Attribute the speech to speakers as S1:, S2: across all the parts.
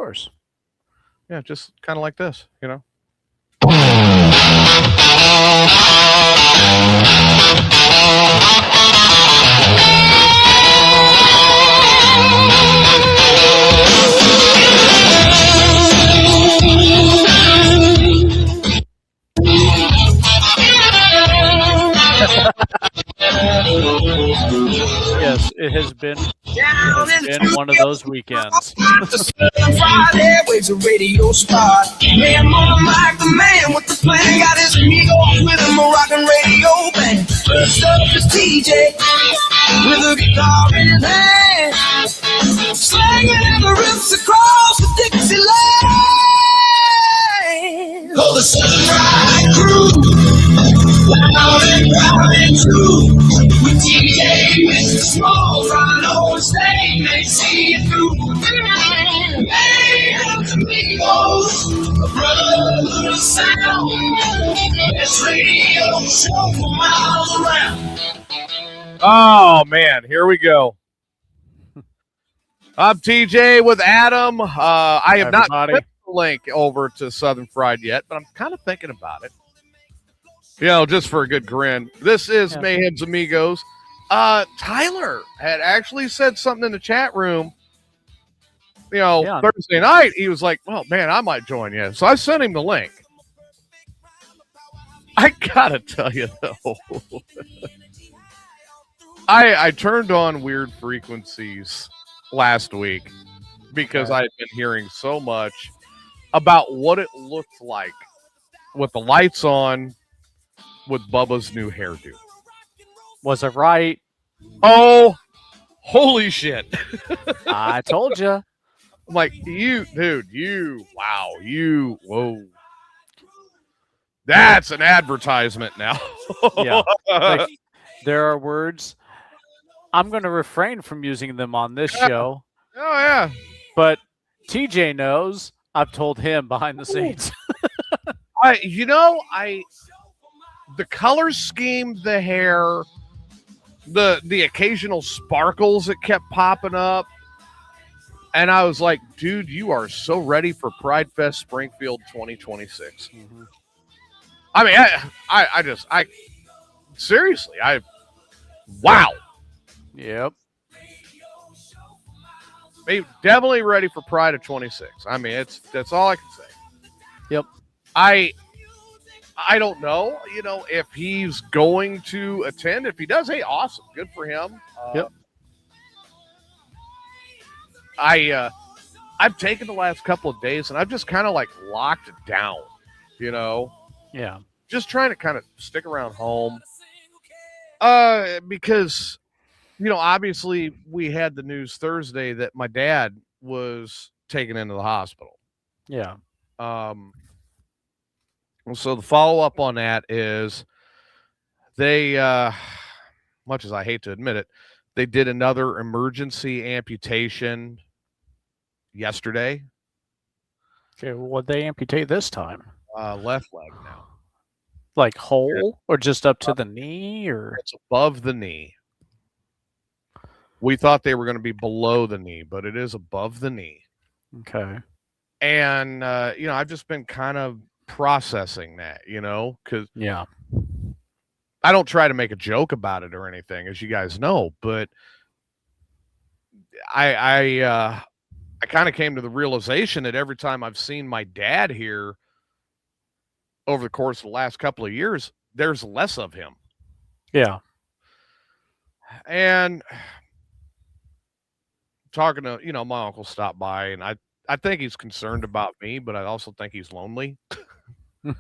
S1: course.
S2: Yeah, just kind of like this,
S1: Yes, it has been one of those weekends.
S3: Friday waves a radio spot. Man on the mic, the man with the plan. Got his amigos with him, a rockin' radio band. First up is TJ with a guitar in his hand, slanging the riffs across the Dixie land. Oh, the Sunrise Crew, loud and proud and true. With TJ, Mr. Small, run on stage, they see it through. Mayhem, Amigos, a brotherhood of sound. Best radio show for miles around.
S2: Oh, man, here we go. I'm TJ with Adam. I have not clicked the link over to Southern Fried yet, but I'm kind of thinking about it. Just for a good grin. This is Mayhem's Amigos. Tyler had actually said something in the chat room, Thursday night. He was like, well, man, I might join you. So I sent him the link. I gotta tell you, though, I turned on Weird Frequencies last week because I had been hearing so much about what it looked like with the lights on with Bubba's new hairdo.
S1: Was it right?
S2: Oh, holy shit.
S1: I told you.
S2: I'm like, whoa. That's an advertisement now.
S1: Yeah. Like, there are words. I'm going to refrain from using them on this show.
S2: Oh, yeah.
S1: But TJ knows. I've told him behind the scenes.
S2: The color scheme, the hair, the occasional sparkles that kept popping up. And I was like, dude, you are so ready for Pride Fest Springfield 2026. Mm-hmm. I mean, seriously, wow.
S1: Yep.
S2: Definitely ready for Pride of 26. I mean, that's all I can say.
S1: Yep.
S2: I don't know, if he's going to attend. If he does, hey, awesome. Good for him.
S1: Yep.
S2: I've taken the last couple of days and I've just kind of like locked it down,
S1: Yeah.
S2: Just trying to kind of stick around home. Because, obviously we had the news Thursday that my dad was taken into the hospital.
S1: Yeah.
S2: So the follow-up on that is they, much as I hate to admit it, they did another emergency amputation yesterday.
S1: Okay, what'd they amputate this time?
S2: Left leg now.
S1: Like whole or just up to the knee? Or
S2: it's above the knee. We thought they were going to be below the knee, but it is above the knee.
S1: Okay.
S2: And, I've just been kind of processing that, because I don't try to make a joke about it or anything, as you guys know, but I kind of came to the realization that every time I've seen my dad here over the course of the last couple of years, there's less of him.
S1: Yeah.
S2: And talking to, my uncle stopped by, and I think he's concerned about me, but I also think he's lonely. He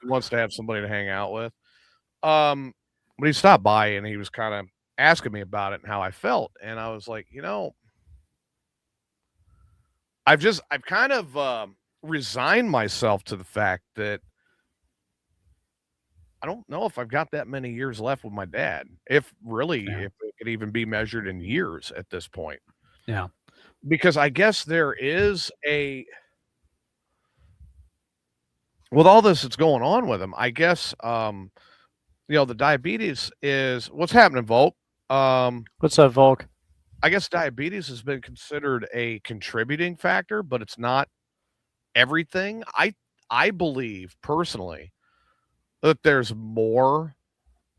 S2: wants to have somebody to hang out with. But he stopped by and he was kind of asking me about it and how I felt. And I was like, I've kind of resigned myself to the fact that I don't know if I've got that many years left with my dad, if it could even be measured in years at this point.
S1: Yeah.
S2: Because I guess there is with all this that's going on with him, I guess, the diabetes is what's happening, Volk.
S1: What's up, Volk?
S2: I guess diabetes has been considered a contributing factor, but it's not everything. I believe personally that there's more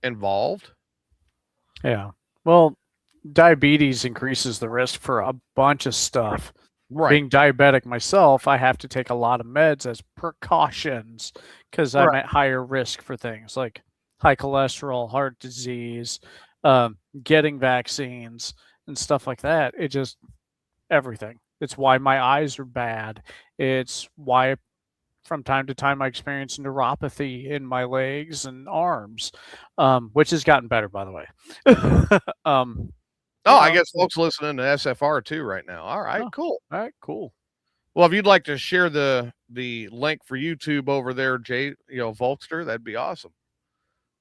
S2: involved.
S1: Yeah. Well, diabetes increases the risk for a bunch of stuff.
S2: Right.
S1: Being diabetic myself, I have to take a lot of meds as precautions because I'm
S2: Right.
S1: at higher risk for things like high cholesterol, heart disease, getting vaccines, and stuff like that. It just everything. It's why my eyes are bad. It's why from time to time I experience neuropathy in my legs and arms, which has gotten better, by the way.
S2: Oh,
S1: You
S2: I
S1: know,
S2: guess
S1: so,
S2: folks listening to SFR too right now. All right,
S1: oh,
S2: cool.
S1: all right, cool.
S2: Well, if you'd like to share the link for YouTube over there, Jay, Volkster, that'd be awesome.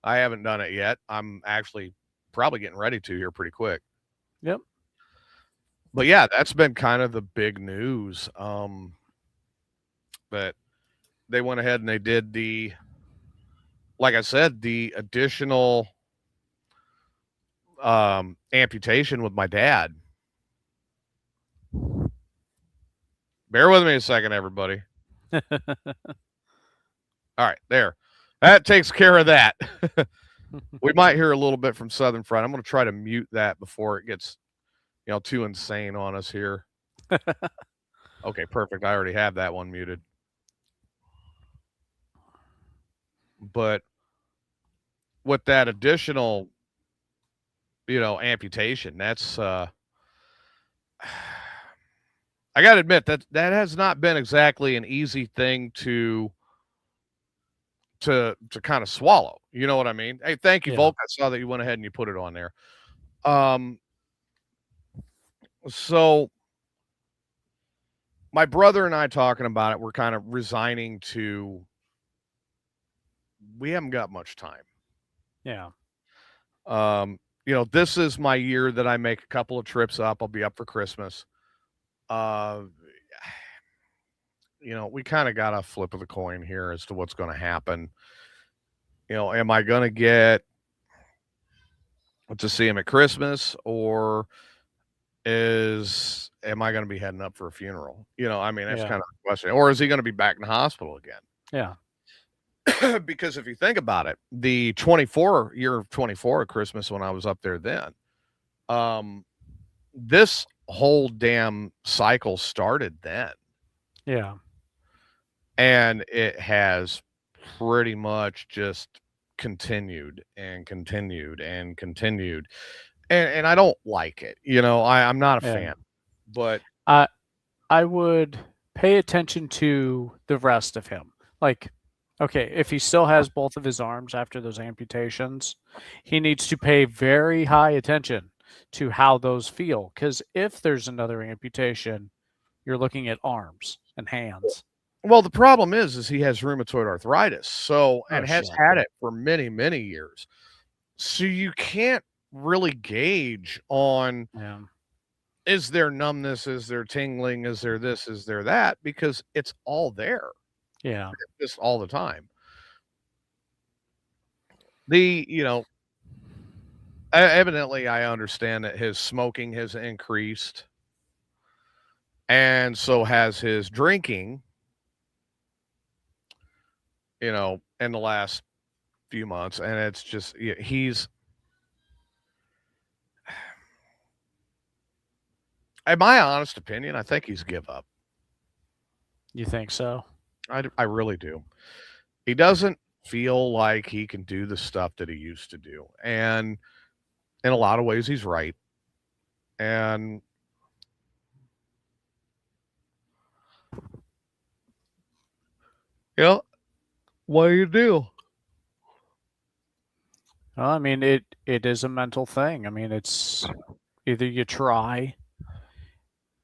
S2: I haven't done it yet. I'm actually probably getting ready to here pretty quick.
S1: Yep.
S2: But yeah, that's been kind of the big news. But they went ahead and they did like I said, the additional amputation with my dad. Bear with me a second, everybody. All right, there. That takes care of that. We might hear a little bit from Southern Front. I'm going to try to mute that before it gets, too insane on us here. Okay, perfect. I already have that one muted. But with that additional, amputation, that's I got to admit that has not been exactly an easy thing to kind of swallow. You know what I mean? Hey, thank you,
S1: Yeah.
S2: Volk. I saw that you went ahead and you put it on there. So my brother and I talking about it, we're kind of resigning to we haven't got much time.
S1: Yeah.
S2: This is my year that I make a couple of trips up. I'll be up for Christmas. We kind of got a flip of the coin here as to what's going to happen. Am I going to get to see him at Christmas, or am I going to be heading up for a funeral? That's
S1: Yeah.
S2: kind of the question. Or is he going to be back in the hospital again?
S1: Yeah.
S2: Because if you think about it, the year of 24 at Christmas when I was up there then, this whole damn cycle started then.
S1: Yeah.
S2: And it has pretty much just continued and continued and continued. And I don't like it. I'm not a
S1: Yeah.
S2: fan. But
S1: I would pay attention to the rest of him. Like, okay, if he still has both of his arms after those amputations, he needs to pay very high attention to how those feel. Because if there's another amputation, you're looking at arms and hands.
S2: well, the problem is he has rheumatoid arthritis. So, and
S1: Oh,
S2: has
S1: shit.
S2: had it for many, many years. So you can't really gauge on
S1: Yeah.
S2: is there numbness, is there tingling, is there this, is there that, because it's all there.
S1: Yeah.
S2: Just all the time. Evidently I understand that his smoking has increased, and so has his drinking, in the last few months. And it's just, he's, in my honest opinion, I think he's give up.
S1: You think so?
S2: I really do. He doesn't feel like he can do the stuff that he used to do. And in a lot of ways, he's right. And what do you do?
S1: Well, I mean, it is a mental thing. I mean, it's either you try,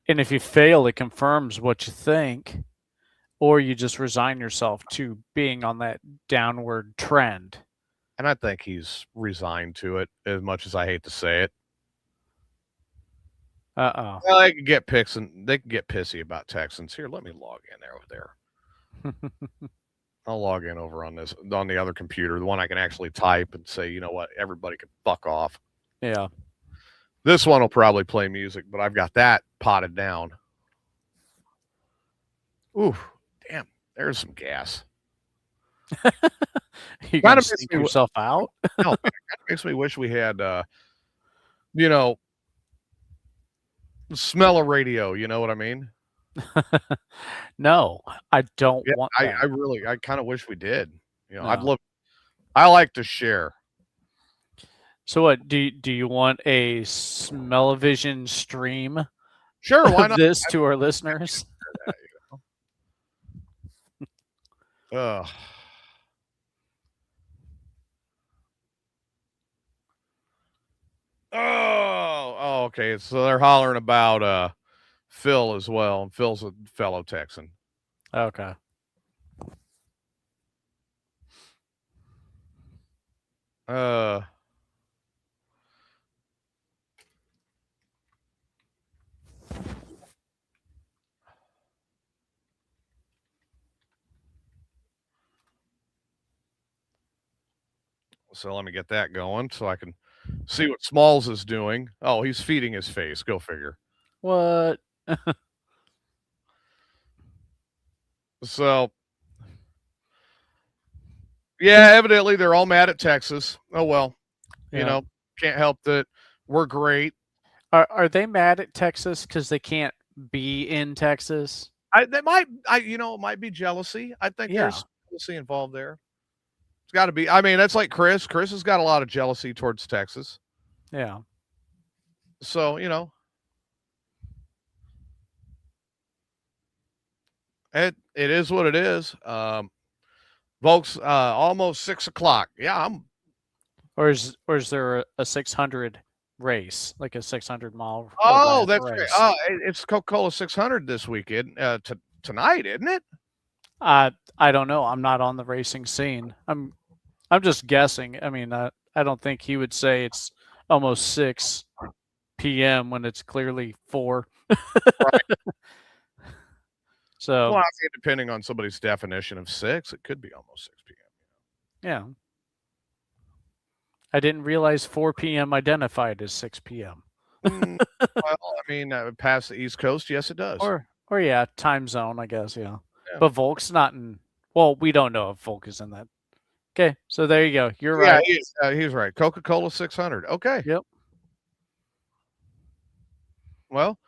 S1: and if you fail, it confirms what you think, or you just resign yourself to being on that downward trend.
S2: And I think he's resigned to it, as much as I hate to say it.
S1: Uh-oh.
S2: Well, they can get pissy about Texans. Here, let me log in over there. I'll log in over on the other computer, the one I can actually type and say, you know what, everybody can fuck off.
S1: Yeah.
S2: This one will probably play music, but I've got that potted down. Ooh, damn! There's some gas.
S1: You
S2: Kind
S1: gonna
S2: of makes
S1: sneak
S2: me.
S1: yourself out?
S2: No, it makes me wish we had, you know, smell a radio. You know what I mean?
S1: No, I don't
S2: Yeah,
S1: want
S2: I,
S1: that.
S2: I really, I kind of wish we did. I'd
S1: No.
S2: love. I like to share.
S1: So what do you want a smell-o-vision stream
S2: Sure, why
S1: of
S2: not?
S1: this to our listeners?
S2: Ugh. Oh, okay. So they're hollering about Phil as well, and Phil's a fellow Texan.
S1: Okay.
S2: Uh, so let me get that going so I can see what Smalls is doing. Oh, he's feeding his face. Go figure.
S1: What?
S2: So, yeah, evidently they're all mad at Texas. Oh well,
S1: Yeah.
S2: can't help that. We're great.
S1: Are they mad at Texas because they can't be in Texas?
S2: They might. It might be jealousy. I think
S1: Yeah.
S2: there's jealousy involved there. It's got to be. I mean, that's like Chris. Chris has got a lot of jealousy towards Texas.
S1: Yeah.
S2: So it is what it is. Folks, almost 6:00. Yeah,
S1: Or is there a 600 race, like a 600-mile?
S2: Oh, that's great.
S1: race?
S2: It's Coca-Cola 600 this weekend. Tonight, isn't it?
S1: I don't know. I'm not on the racing scene. I'm just guessing. I mean, I don't think he would say it's almost 6 p.m. when it's clearly 4.
S2: Right.
S1: So,
S2: Well, I mean, depending on somebody's definition of 6, it could be almost 6 p.m.
S1: yeah. I didn't realize 4 p.m. identified as 6 p.m.
S2: Well, I mean, past the East Coast, yes, it does.
S1: Or yeah, time zone, I guess, yeah.
S2: Yeah.
S1: But Volk's not in. Well, we don't know if Volk is in that. Okay, so there you go. You're
S2: Yeah,
S1: right.
S2: he's right. Coca-Cola 600. Okay.
S1: Yep.
S2: Well,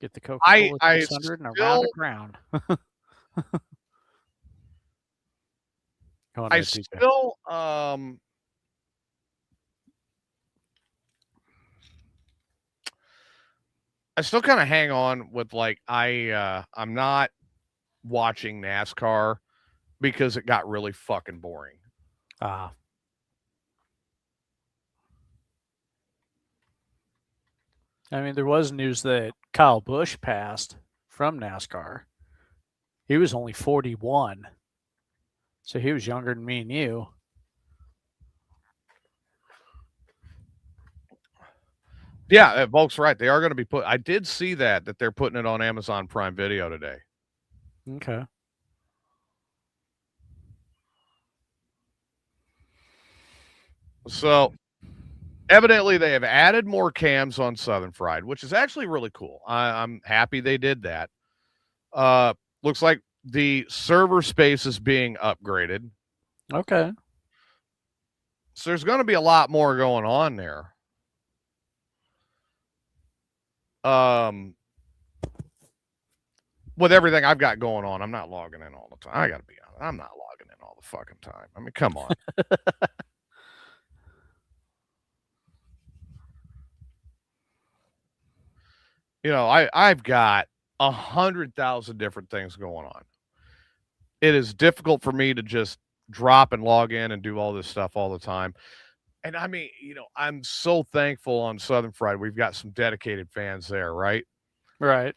S1: Get the Coca-Cola
S2: I
S1: 600 and around
S2: still,
S1: the ground. Go on
S2: I
S1: ahead, TJ.
S2: still, kind of hang on with I'm not watching NASCAR because it got really fucking boring.
S1: Ah. I mean, there was news that Kyle Busch passed from NASCAR. He was only 41. So he was younger than me and you.
S2: Yeah, Volk's right. They are going to be I did see that they're putting it on Amazon Prime Video today.
S1: Okay.
S2: So evidently they have added more cams on Southern Fried, which is actually really cool. I'm happy they did that. Looks like the server space is being upgraded.
S1: Okay.
S2: So there's going to be a lot more going on there. With everything I've got going on, I'm not logging in all the time. I got to be honest. I'm not logging in all the fucking time. I mean, come on. I've got 100,000 different things going on. It is difficult for me to just drop and log in and do all this stuff all the time. And I mean, I'm so thankful on Southern Fried. We've got some dedicated fans there, right?
S1: Right.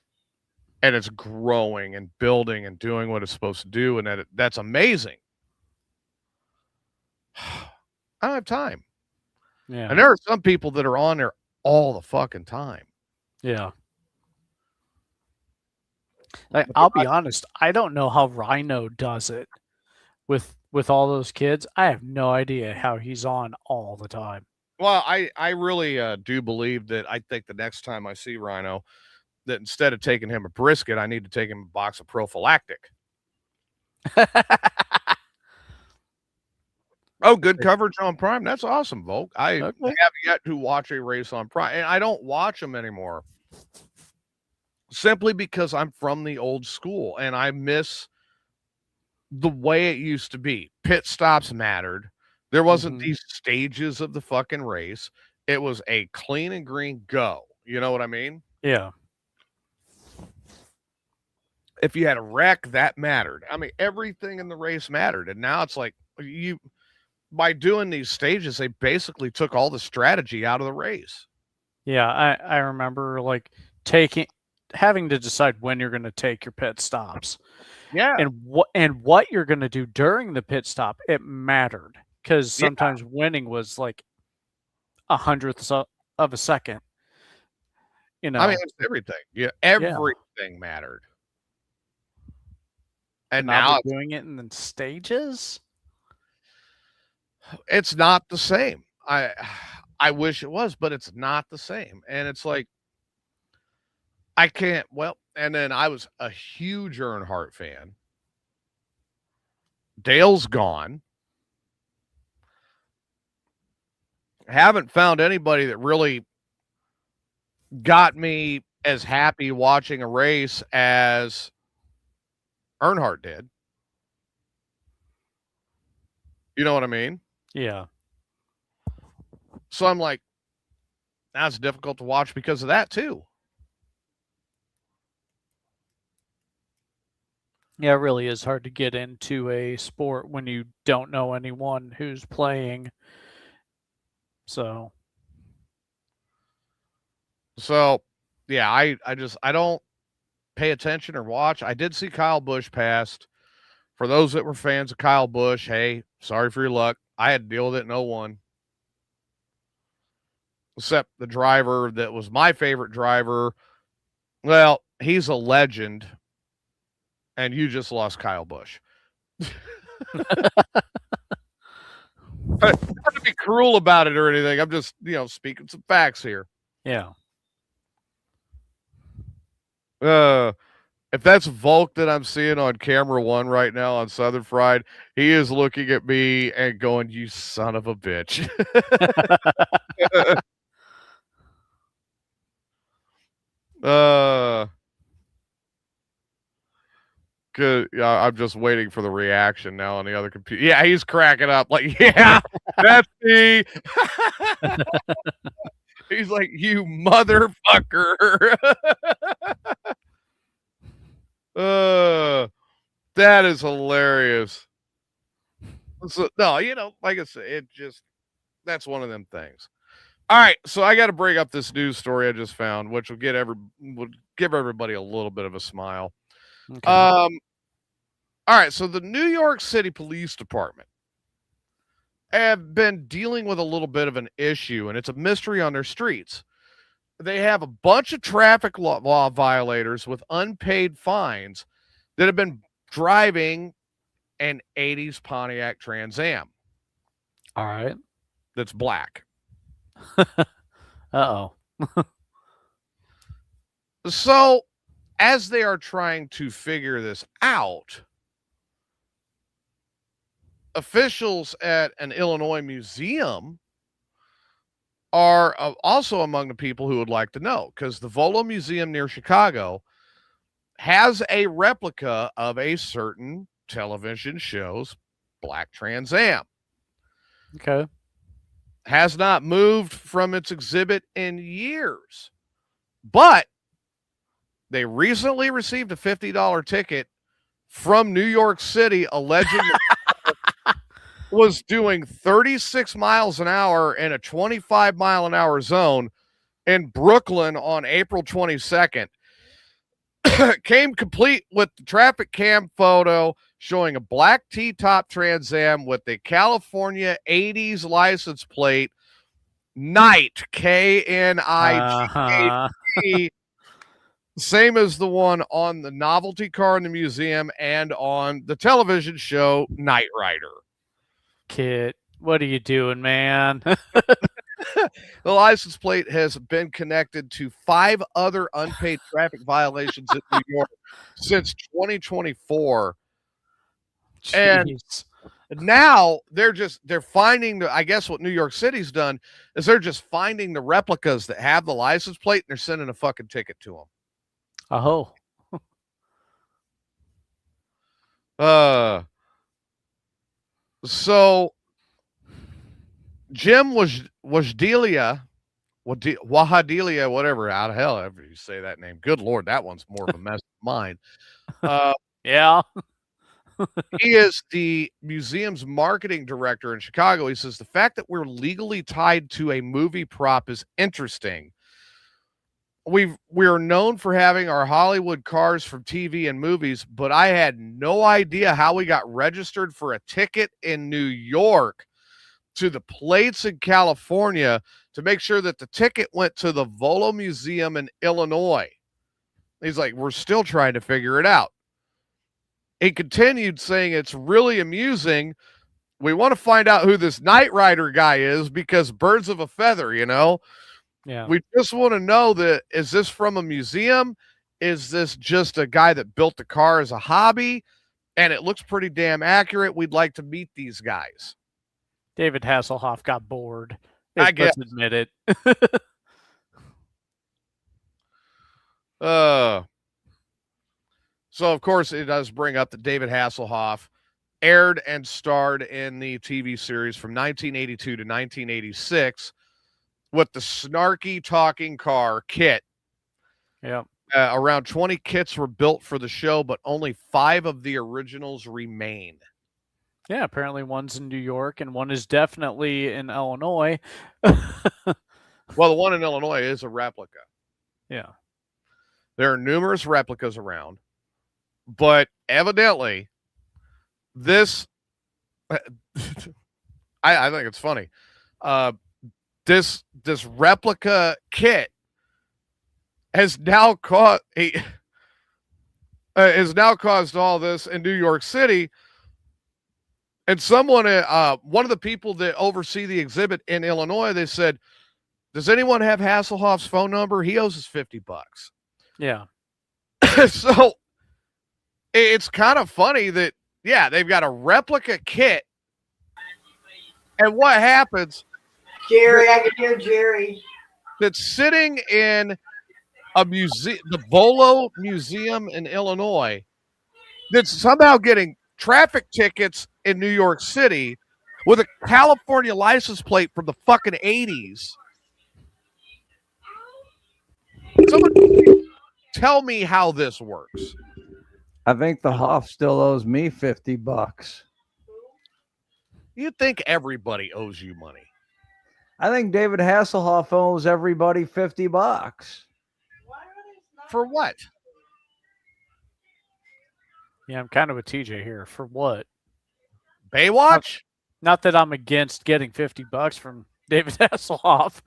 S2: And it's growing and building and doing what it's supposed to do. And that's amazing. I don't have time.
S1: Yeah.
S2: And there are some people that are on there all the fucking time.
S1: Yeah. I'll be honest. I don't know how Rhino does it with with all those kids, I have no idea how he's on all the time.
S2: Well, I really do believe that I think the next time I see Rhino, that instead of taking him a brisket, I need to take him a box of prophylactic. Oh, good coverage on Prime. That's awesome, Volk. I
S1: Okay.
S2: have yet to watch a race on Prime, and I don't watch them anymore simply because I'm from the old school and I miss the way it used to be. Pit stops mattered. There wasn't these stages of the fucking race. It was a clean and green go. You know what I mean?
S1: Yeah.
S2: If you had a wreck, that mattered. I mean, everything in the race mattered. And now it's like by doing these stages, they basically took all the strategy out of the race.
S1: Yeah, I remember like having to decide when you're going to take your pit stops.
S2: Yeah.
S1: And what you're going to do during the pit stop, it mattered because sometimes winning was like 100th of a second. You know,
S2: I mean, it's everything. Yeah, everything mattered. And now
S1: they're doing it in the stages.
S2: It's not the same. I wish it was, but it's not the same. And it's like I can't. Well, and then I was a huge Earnhardt fan. Dale's gone. Haven't found anybody that really got me as happy watching a race as Earnhardt did. You know what I mean?
S1: Yeah.
S2: So I'm like, that's difficult to watch because of that too.
S1: Yeah, it really is hard to get into a sport when you don't know anyone who's playing. So
S2: yeah, I don't pay attention or watch. I did see Kyle Busch passed. For those that were fans of Kyle Busch, hey, sorry for your luck. I had to deal with it in 01. Except the driver that was my favorite driver. Well, he's a legend. And you just lost Kyle Busch. Not to be cruel about it or anything. I'm just, speaking some facts here.
S1: Yeah.
S2: If that's Volk that I'm seeing on camera 1 right now on Southern Fried, he is looking at me and going, "You son of a bitch." Good. Yeah, I'm just waiting for the reaction now on the other computer. Yeah, he's cracking up like, "Yeah, that's me." He's like, "You motherfucker." That is hilarious. So, no, like I said, that's one of them things. All right, so I got to bring up this news story I just found, which will give everybody a little bit of a smile.
S1: Okay.
S2: All right, so the New York City Police Department have been dealing with a little bit of an issue, and it's a mystery on their streets. They have a bunch of traffic law violators with unpaid fines that have been driving an 80s Pontiac Trans Am.
S1: All right.
S2: That's black.
S1: Uh-oh.
S2: So, as they are trying to figure this out, officials at an Illinois museum are also among the people who would like to know, because the Volo Museum near Chicago has a replica of a certain television show's black Trans Am.
S1: Okay.
S2: Has not moved from its exhibit in years, but they recently received a $50 ticket from New York City alleging was doing 36 miles an hour in a 25 mile an hour zone in Brooklyn on April 22nd. Came complete with the traffic cam photo showing a black T-top Trans Am with the California 80s license plate, Knight, K-N-I-G-H-T, same as the one on the novelty car in the museum and on the television show Knight Rider.
S1: Kit, what are you doing, man?
S2: The license plate has been connected to 5 other unpaid traffic violations in New York since 2024. And
S1: Jeez.
S2: now they're finding I guess what New York City's done is they're just finding the replicas that have the license plate and they're sending a fucking ticket to them.
S1: Oh.
S2: So Jim Wajdelia, Wahadelia, whatever, out of hell ever you say that name. Good Lord, that one's more of a mess than mine.
S1: Yeah.
S2: He is the museum's marketing director in Chicago. He says the fact that we're legally tied to a movie prop is interesting. We're known for having our Hollywood cars from TV and movies, but I had no idea how we got registered for a ticket in New York to the plates in California to make sure that the ticket went to the Volo Museum in Illinois. He's like, we're still trying to figure it out. He continued saying it's really amusing. We want to find out who this Knight Rider guy is because birds of a feather, you know?
S1: Yeah.
S2: We just want to know that, is this from a museum? Is this just a guy that built the car as a hobby? And it looks pretty damn accurate. We'd like to meet these guys.
S1: David Hasselhoff got bored.
S2: I guess.
S1: Let's admit it.
S2: So, of course, it does bring up that David Hasselhoff aired and starred in the TV series from 1982 to 1986 with the snarky talking car Kit.
S1: Yeah.
S2: Around 20 kits were built for the show, but only 5 of the originals remain.
S1: Yeah, apparently one's in New York and one is definitely in Illinois.
S2: Well, the one in Illinois is a replica.
S1: Yeah.
S2: There are numerous replicas around, but evidently this, I think it's funny. This replica kit has now caused all this in New York City. And someone, one of the people that oversee the exhibit in Illinois, they said, does anyone have Hasselhoff's phone number? He owes us $50.
S1: Yeah.
S2: So it's kind of funny that, yeah, they've got a replica kit. And what happens?
S4: Jerry, I can hear Jerry.
S2: That's sitting in a museum, the Volo Museum in Illinois, that's somehow getting traffic tickets in New York City with a California license plate from the fucking 80s. Someone tell me how this works.
S5: I think the Hoff still owes me $50.
S2: You think everybody owes you money?
S5: I think David Hasselhoff owes everybody $50.
S2: For what?
S1: Yeah, I'm kind of with TJ here. For what?
S2: Baywatch?
S1: Not that I'm against getting $50 from David Hasselhoff.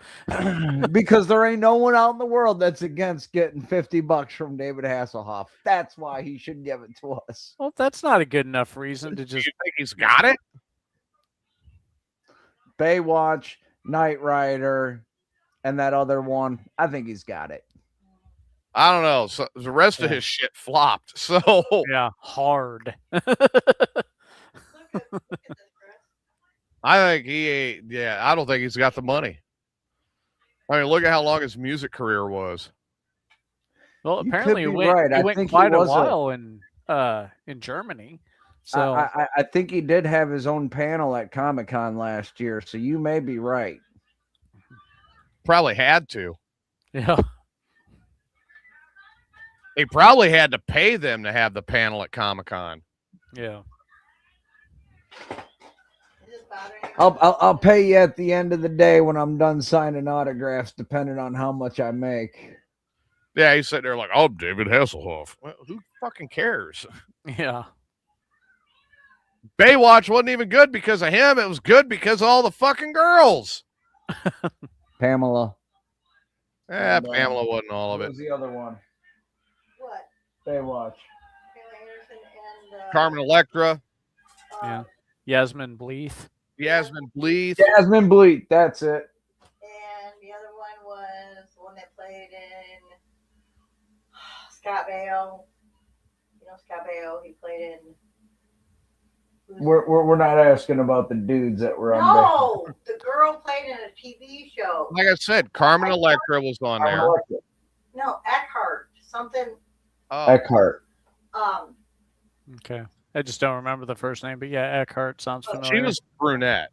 S5: Because there ain't no one out in the world that's against getting $50 from David Hasselhoff. That's why he should give it to us.
S1: Well, that's not a good enough reason to just.
S2: You think he's got it?
S5: Baywatch, Knight Rider, and that other one. I think he's got it.
S2: I don't know. So the rest of his shit flopped. So
S1: Yeah, hard.
S2: I think I don't think he's got the money. I mean, look at how long his music career was.
S1: Well,
S5: You
S1: apparently
S5: could
S1: it
S5: be
S1: went,
S5: right. I
S1: it went
S5: think he
S1: quite a
S5: was
S1: while in Germany. So
S5: I think he did have his own panel at Comic-Con last year, so you may be right.
S2: Probably had to.
S1: yeah.
S2: He probably had to pay them to have the panel at Comic-Con.
S1: Yeah.
S5: I'll pay you at the end of the day when I'm done signing autographs, depending on how much I make.
S2: Yeah, he's sitting there like, oh, David Hasselhoff. Well, who fucking cares?
S1: Yeah.
S2: Baywatch wasn't even good because of him. It was good because of all the fucking girls.
S5: Pamela.
S2: Yeah, Pamela wasn't all of
S5: What
S2: it.
S5: was the other one?
S4: What?
S5: Baywatch.
S4: Taylor Anderson and
S2: Carmen Electra.
S1: Yeah. Yasmin Bleeth.
S2: Yasmin Bleeth.
S5: Jasmine Bleeth, that's it.
S4: And the other one was the one that played in Scott Baio. You know Scott Baio? He played in.
S5: We're not asking about the dudes that were on
S4: No, the girl played in a TV show.
S2: Like I said, Carmen Electra was on
S5: there.
S2: there.
S4: No, Eckhart. Something.
S2: Oh,
S5: Eckhart.
S1: Okay. I just don't remember the first name, but yeah, Eckhart sounds familiar.
S2: she was brunette.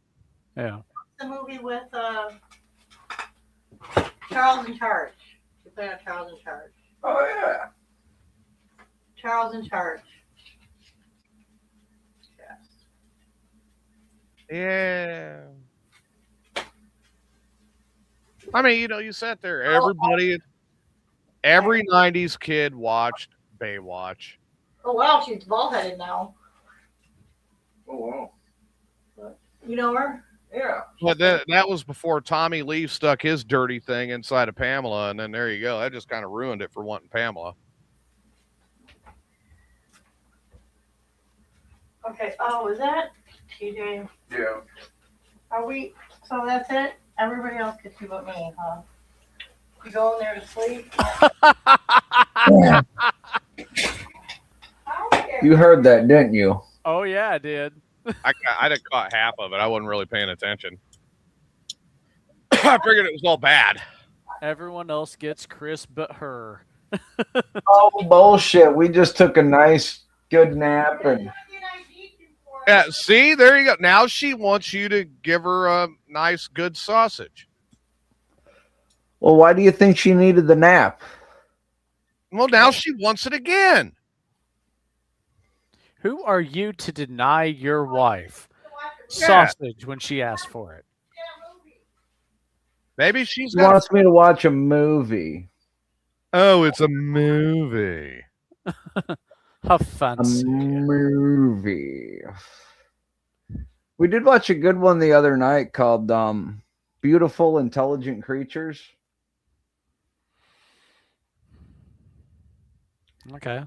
S1: Yeah.
S4: The movie with Charles in Charge. She played on Charles in Charge.
S5: Oh yeah.
S4: Charles in Charge.
S2: Yeah. I mean, you sat there. Every 90s kid watched Baywatch.
S4: Oh wow, she's bald-headed now.
S5: Oh wow.
S4: You know her?
S5: Yeah.
S2: But that was before Tommy Lee stuck his dirty thing inside of Pamela, and then there you go. That just kind of ruined it for wanting Pamela.
S4: Okay. Oh, is that TJ?
S5: Yeah.
S4: Are we? So that's it? Everybody else gets you but me, huh? You go in there to sleep?
S5: You heard that, didn't you?
S1: Oh yeah, I did.
S2: I did caught half of it. I wasn't really paying attention. I figured it was all bad.
S1: Everyone else gets Chris but her.
S5: Oh bullshit. We just took a nice good nap and
S2: Yeah, see, there you go. Now she wants you to give her a nice, good sausage.
S5: well, why do you think she needed the nap?
S2: Well, now she wants it again.
S1: Who are you to deny your wife
S2: Yeah.
S1: sausage when she asks for it?
S2: Maybe she's
S5: She
S2: got.
S5: wants me to watch a movie.
S2: Oh, it's a movie.
S1: How
S5: A
S1: fancy.
S5: movie. We did watch a good one the other night called Beautiful Intelligent Creatures.
S1: Okay.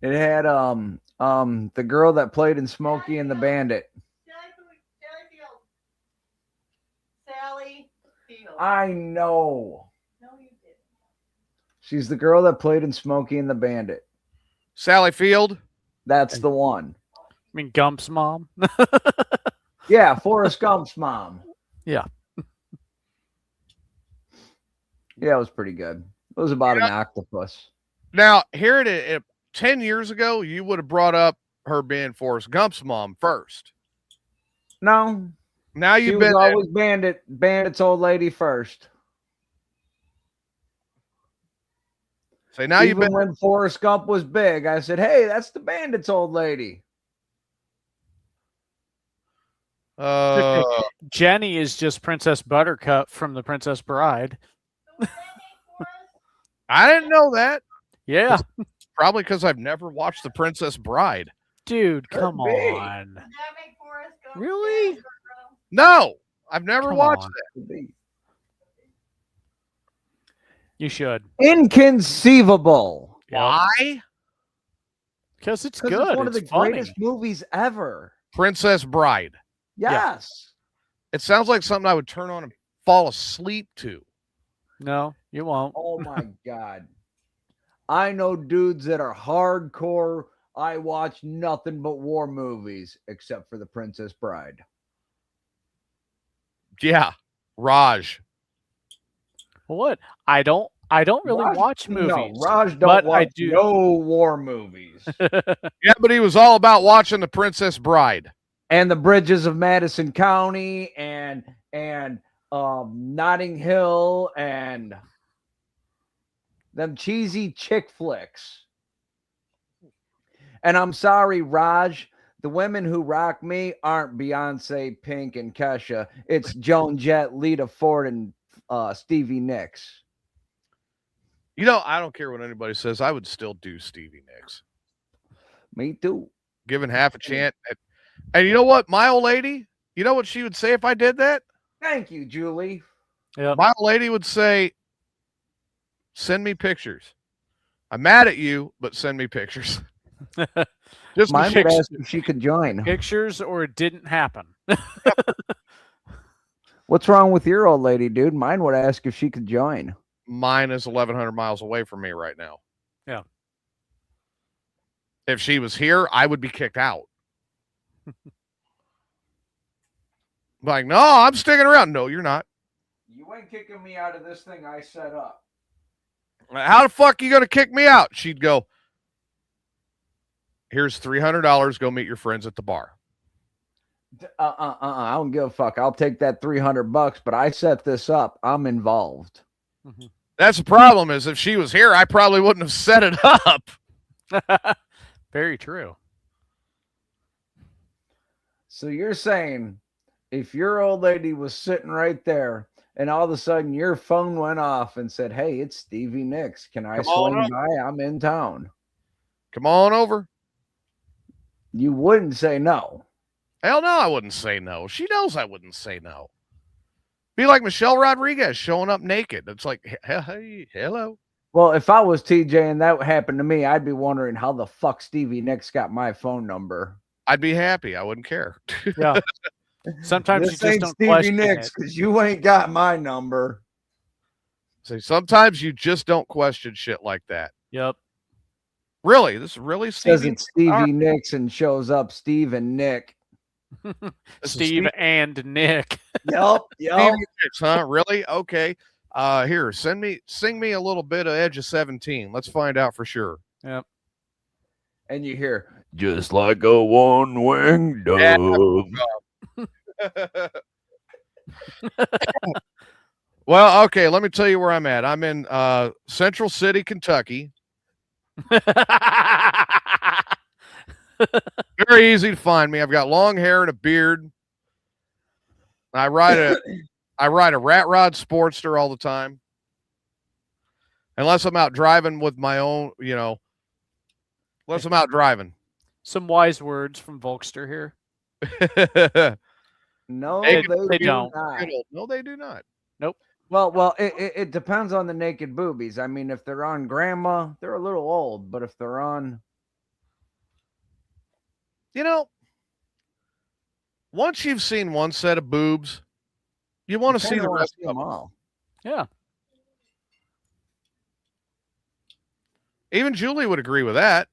S5: It had the girl that played in Smokey and the Bandit.
S4: Sally Field.
S5: I know.
S4: No, you didn't.
S5: She's the girl that played in Smokey and the Bandit.
S2: Sally Field.
S5: That's the one.
S1: I mean Gump's mom.
S5: Yeah, Forrest Gump's mom.
S1: Yeah.
S5: Yeah, it was pretty good. It was about an octopus.
S2: Now, here it is. 10 years ago, you would have brought up her being Forrest Gump's mom first.
S5: No,
S2: Now
S5: she
S2: you've
S5: was
S2: been
S5: always Bandit's old lady first.
S2: say now you've
S5: Even
S2: been
S5: when Forrest Gump was big, I said, "Hey, that's the Bandit's old lady."
S1: Jenny is just Princess Buttercup from The Princess Bride.
S2: I didn't know that.
S1: Yeah.
S2: Probably because I've never watched The Princess Bride.
S1: Dude, come
S5: Could be.
S1: on.
S4: Does that make Forrest Gump
S1: Really?
S4: stand for-
S2: No, I've never
S1: Come
S2: watched
S1: on.
S2: it.
S1: You should.
S5: Inconceivable.
S2: Why?
S1: Because it's
S5: Because
S1: good.
S5: it's one of the
S1: funny.
S5: greatest movies ever.
S2: Princess Bride.
S5: Yes.
S2: It sounds like something I would turn on and fall asleep to.
S1: No, you won't.
S5: Oh my God. I know dudes that are hardcore. I watch nothing but war movies except for The Princess Bride.
S2: Yeah, Raj.
S1: What? I don't really
S5: Raj-
S1: watch movies.
S5: No, Raj don't
S1: but
S5: watch
S1: I do.
S5: no war movies.
S2: Yeah, but he was all about watching The Princess Bride.
S5: And the bridges of Madison County and Notting Hill and them cheesy chick flicks. And I'm sorry, Raj, the women who rock me aren't Beyonce, Pink, and Kesha. It's Joan Jett, Lita Ford, and Stevie Nicks.
S2: You know, I don't care what anybody says. I would still do Stevie Nicks.
S5: Me too.
S2: Given half a chance. And you know what? My old lady, you know what she would say if I did that?
S5: Thank you, Julie.
S1: Yep.
S2: My old lady would say, send me pictures. I'm mad at you, but send me pictures. Just
S5: Mine would
S2: pictures.
S5: ask if she could join.
S1: Pictures or it didn't happen.
S5: What's wrong with your old lady, dude? Mine would ask if she could join.
S2: Mine is 1,100 miles away from me right now.
S1: Yeah.
S2: If she was here, I would be kicked out. Like, no, I'm sticking around. No, you're not.
S5: You ain't kicking me out of this thing I set up.
S2: How the fuck are you going to kick me out? She'd go, here's $300. Go meet your friends at the bar.
S5: I don't give a fuck. I'll take that $300, but I set this up. I'm involved.
S1: Mm-hmm.
S2: That's the problem is if she was here, I probably wouldn't have set it up.
S1: Very true.
S5: So you're saying if your old lady was sitting right there and all of a sudden your phone went off and said, hey, it's Stevie Nicks. Can I swing by? I'm in town.
S2: Come on over.
S5: You wouldn't say no.
S2: Hell no, I wouldn't say no. She knows I wouldn't say no. Be like Michelle Rodriguez showing up naked. It's like, hey, hello.
S5: Well, if I was TJ and that happened to me, I'd be wondering how the fuck Stevie Nicks got my phone number.
S2: I'd be happy. I wouldn't care.
S1: Yeah. Sometimes
S5: this
S1: you just
S5: ain't
S1: don't
S5: Stevie
S1: question
S5: Nicks
S1: it.
S5: because you ain't got my number.
S2: So sometimes you just don't question shit like that.
S1: Yep.
S2: Really? This is really
S5: Says
S2: Stevie?
S5: it's Stevie Nicks and shows up Steve and Nick.
S1: Steve and Nick.
S5: Yep.
S2: Stevie Nicks, huh? Really? Okay. Here, sing me a little bit of Edge of 17. Let's find out for sure.
S1: Yep.
S5: And you hear, just like a one-winged dove.
S2: Well, okay, let me tell you where I'm at. I'm in Central City, Kentucky. Very easy to find me. I've got long hair and a beard. I ride a Rat Rod Sportster all the time. Unless I'm out driving with my own, unless I'm out driving.
S1: Some wise words from Volkster here.
S5: No,
S1: They
S5: they
S1: don't.
S5: not.
S2: No, they do not.
S1: Nope.
S5: Well, it depends on the naked boobies. I mean, if they're on grandma, they're a little old, but if they're on,
S2: once you've seen one set of boobs, you want to see the rest of them
S5: all.
S1: Yeah.
S2: Even Julie would agree with that.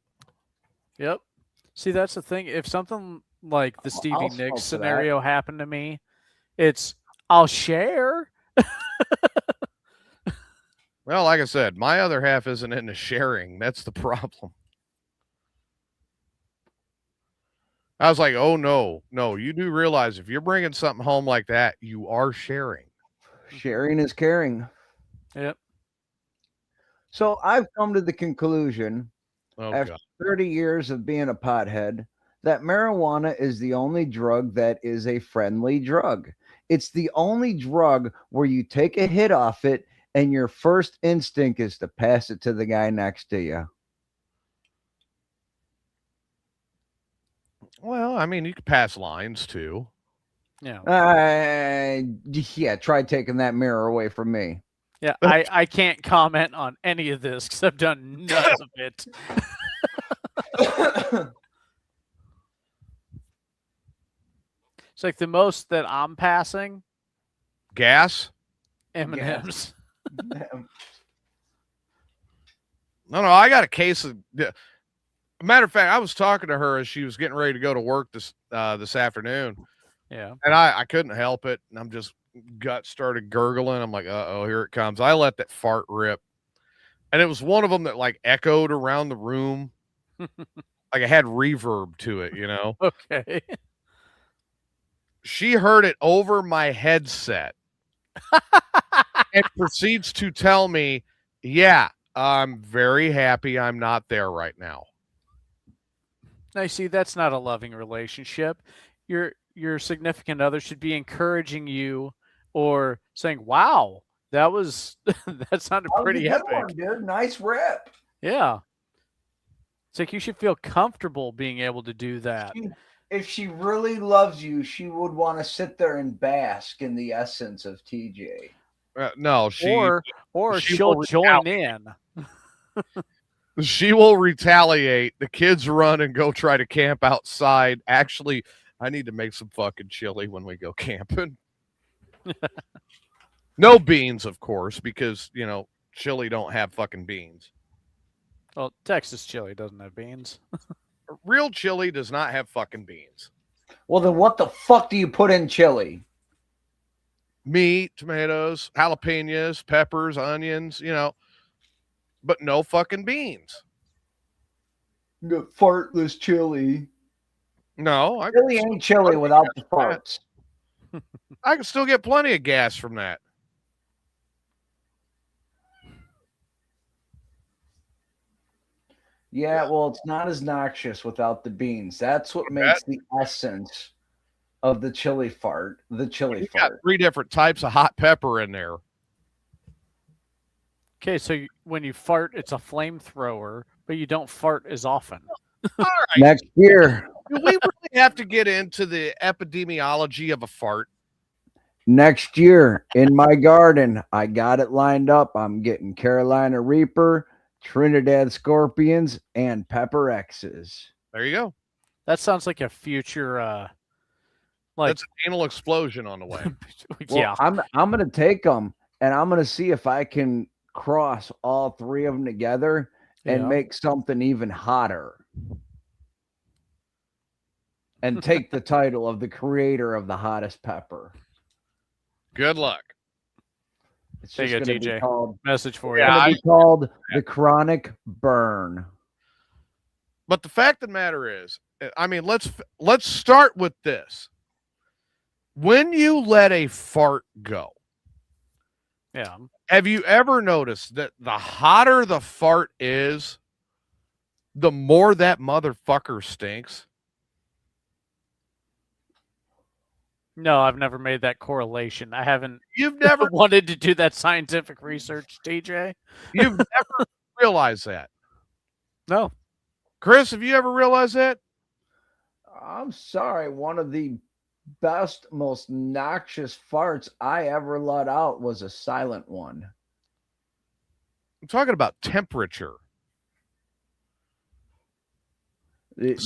S1: Yep. See, that's the thing. If something like the Stevie
S5: I'll
S1: Nicks
S5: smoke for
S1: scenario happened to me, it's I'll share.
S2: Well, like I said, my other half isn't into sharing. That's the problem. I was like, oh, no, you do realize if you're bringing something home like that, you are sharing.
S5: Sharing is caring.
S1: Yep.
S5: So I've come to the conclusion after
S2: God.
S5: 30 years of being a pothead that marijuana is the only drug that is a friendly drug. It's the only drug where you take a hit off it and your first instinct is to pass it to the guy next to you.
S2: Well, I mean, you could pass lines too.
S1: Yeah.
S5: Yeah, try taking that mirror away from me.
S1: Yeah, I can't comment on any of this because I've done none of it. It's like the most that I'm passing.
S2: Gas?
S1: M&M's.
S2: No, I got a case of. Matter of fact, I was talking to her as she was getting ready to go to work this afternoon.
S1: Yeah.
S2: And I couldn't help it. And I'm just gut started gurgling. I'm like, uh-oh, here it comes. I let that fart rip. And it was one of them that like echoed around the room. Like it had reverb to it,
S1: Okay.
S2: She heard it over my headset and proceeds to tell me, yeah, I'm very happy I'm not there right now.
S1: Now, see, that's not a loving relationship. Your significant other should be encouraging you or saying, wow, that sounded pretty epic.
S5: One, dude. Nice rip.
S1: Yeah. It's like you should feel comfortable being able to do that.
S5: If she really loves you, she would want to sit there and bask in the essence of TJ.
S2: No,
S1: or she'll join in.
S2: She will retaliate. The kids run and go try to camp outside. Actually, I need to make some fucking chili when we go camping. No beans, of course, because chili don't have fucking beans.
S1: Well, Texas chili doesn't have beans.
S2: Real chili does not have fucking beans.
S5: Well, then what the fuck do you put in chili?
S2: Meat, tomatoes, jalapenos, peppers, onions, but no fucking beans.
S5: The fartless chili.
S2: No,
S5: Chili ain't chili without the farts.
S2: I can still get plenty of gas from that.
S5: Yeah, well, it's not as noxious without the beans. That's what makes the essence of the chili fart. The chili
S2: You got
S5: fart.
S2: 3 different types of hot pepper in there.
S1: Okay, so when you fart, it's a flamethrower, but you don't fart as often.
S2: All right.
S5: Next year.
S2: Do we really have to get into the epidemiology of a fart?
S5: Next year in my garden, I got it lined up. I'm getting Carolina Reaper, Trinidad Scorpions, and Pepper X's.
S2: There you go.
S1: That sounds like a future, like
S2: That's an anal explosion on the way.
S5: Well,
S1: yeah.
S5: I'm gonna take them and I'm gonna see if I can cross all 3 of them together and
S1: Yeah.
S5: make something even hotter. And take the title of the creator of the hottest pepper.
S2: Good luck.
S5: It's
S1: There
S5: just
S1: you go,
S5: gonna
S1: DJ.
S5: be called.
S1: Message for
S2: Yeah,
S1: you.
S5: It's gonna be called the Chronic Burn.
S2: But the fact of the matter is, I mean, let's start with this. When you let a fart go,
S1: Yeah.
S2: have you ever noticed that the hotter the fart is, the more that motherfucker stinks?
S1: No, I've never made that correlation. I haven't
S2: You've never
S1: wanted to do that scientific research, TJ.
S2: you've never realized that.
S1: No.
S2: Chris, have you ever realized that?
S5: I'm sorry, one of the best, most noxious farts I ever let out was a silent one.
S2: I'm talking about temperature.
S5: It,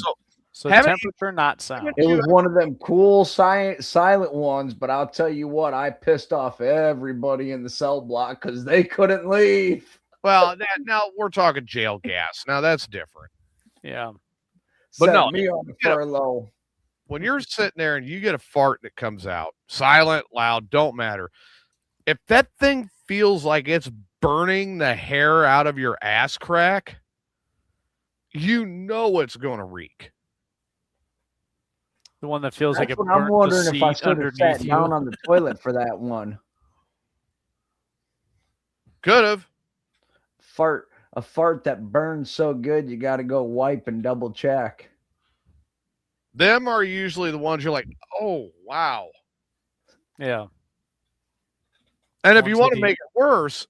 S1: So
S2: Haven't you-
S1: temperature, not sound.
S5: it was one of them cool silent ones, but I'll tell you what, I pissed off everybody in the cell block because they couldn't leave.
S2: Well, now we're talking jail gas. Now that's different.
S1: Yeah.
S2: But
S5: Set
S2: no,
S5: me on the
S2: you know,
S5: furlough.
S2: When you're sitting there and you get a fart that comes out, silent, loud, don't matter. If that thing feels like it's burning the hair out of your ass crack, you know it's going to reek.
S1: The one that feels like
S5: That's
S1: it
S5: what I'm
S1: burnt the
S5: wondering if I
S1: seat
S5: should have
S1: underneath
S5: sat
S1: you.
S5: down on the toilet for that one.
S2: Could have.
S5: A fart that burns so good you got to go wipe and double check.
S2: Them are usually the ones you're like, oh, wow.
S1: Yeah.
S2: And if
S1: Ones
S2: you want
S1: that
S2: to
S1: eat-
S2: make it worse,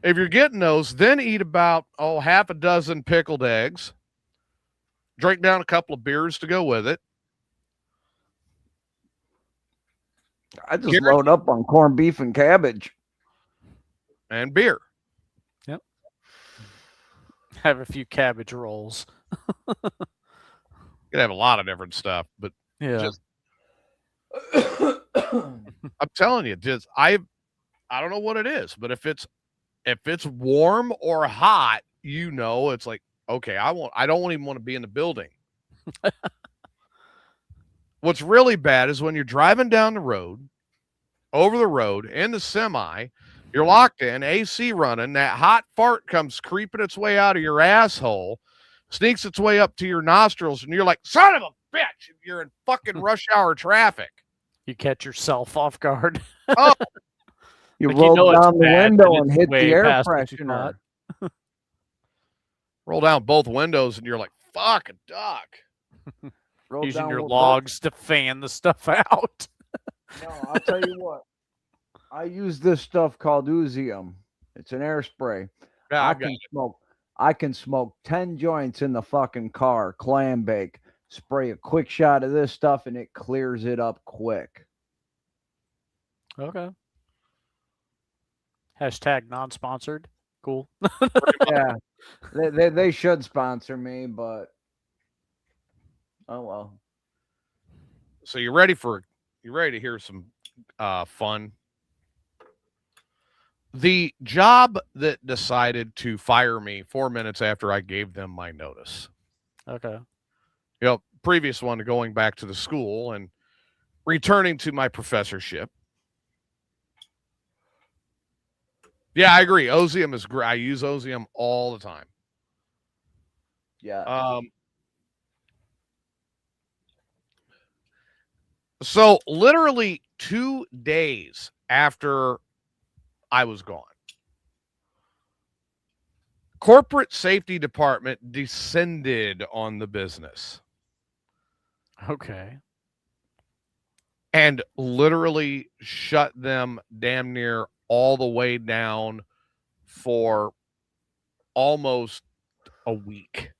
S2: if you're getting those, then eat about, half a dozen pickled eggs. Drink down a couple of beers to go with it.
S5: I just load up on corned beef and cabbage.
S2: And beer.
S1: Have a few cabbage rolls.
S2: You could have a lot of different stuff, but
S1: Yeah.
S2: Just- I'm telling you, just I don't know what it is, but if it's warm or hot, it's like, okay, I don't even want to be in the building. What's really bad is when you're driving down the road, over the road in the semi, you're locked in, AC running, that hot fart comes creeping its way out of your asshole, sneaks its way up to your nostrils, and you're like, son of a bitch, you're in fucking rush hour traffic.
S1: You catch yourself off guard.
S2: Oh,
S5: You
S1: Like,
S5: roll
S1: it's
S5: down the
S1: bad,
S5: window
S1: but
S5: and
S1: it's
S5: hit
S1: way
S5: the air
S1: past what you
S5: freshener.
S1: thought.
S2: roll down both windows, and you're like, fuck, a duck.
S5: Roll
S1: Using
S5: down
S1: your
S5: with both-
S1: logs to fan the stuff out.
S5: No, I'll tell you what. I use this stuff called Uzium. It's an air spray.
S2: Yeah,
S5: I
S2: I've got
S5: can smoke. I can smoke 10 joints in the fucking car, clam bake, spray a quick shot of this stuff, and it clears it up quick.
S1: Okay. Hashtag non-sponsored. Cool.
S5: Yeah, they should sponsor me, but oh well.
S2: So you ready to hear some fun. The job that decided to fire me 4 minutes after I gave them my notice.
S1: Okay.
S2: Previous one going back to the school and returning to my professorship. Yeah, I agree. Ozium is great. I use Ozium all the time.
S5: Yeah.
S2: So literally 2 days after I was gone, corporate safety department descended on the business
S1: Okay.
S2: and literally shut them damn near all the way down for almost a week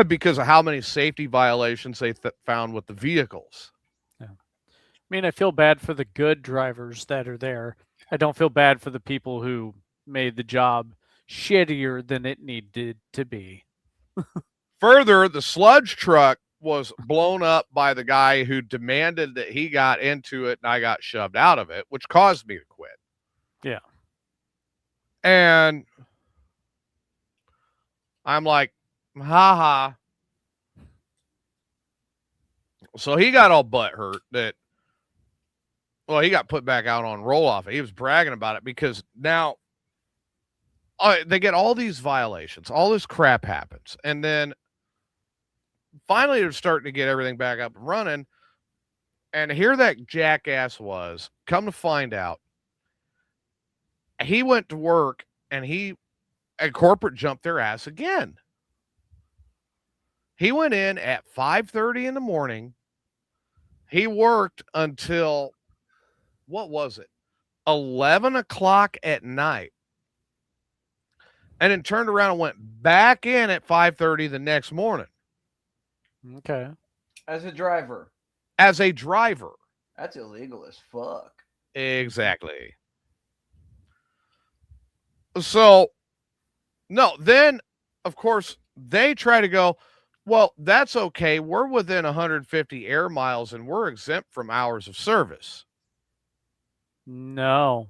S2: because of how many safety violations they found with the vehicles.
S1: I mean, I feel bad for the good drivers that are there. I don't feel bad for the people who made the job shittier than it needed to be.
S2: Further, the sludge truck was blown up by the guy who demanded that he got into it and I got shoved out of it, which caused me to quit.
S1: Yeah.
S2: And I'm like, haha. So he got all butthurt that, well, he got put back out on roll off. He was bragging about it because now they get all these violations, all this crap happens. And then finally they're starting to get everything back up and running. And here that jackass was, come to find out, he went to work and corporate jumped their ass again. He went in at 5:30 in the morning. He worked until, what was it? 11 o'clock at night. And then turned around and went back in at 5:30 the next morning.
S1: Okay.
S5: As a driver.
S2: As a driver.
S5: That's illegal as fuck.
S2: Exactly. So, no, then, of course, they try to go, well, that's okay. We're within 150 air miles and we're exempt from hours of service.
S1: No.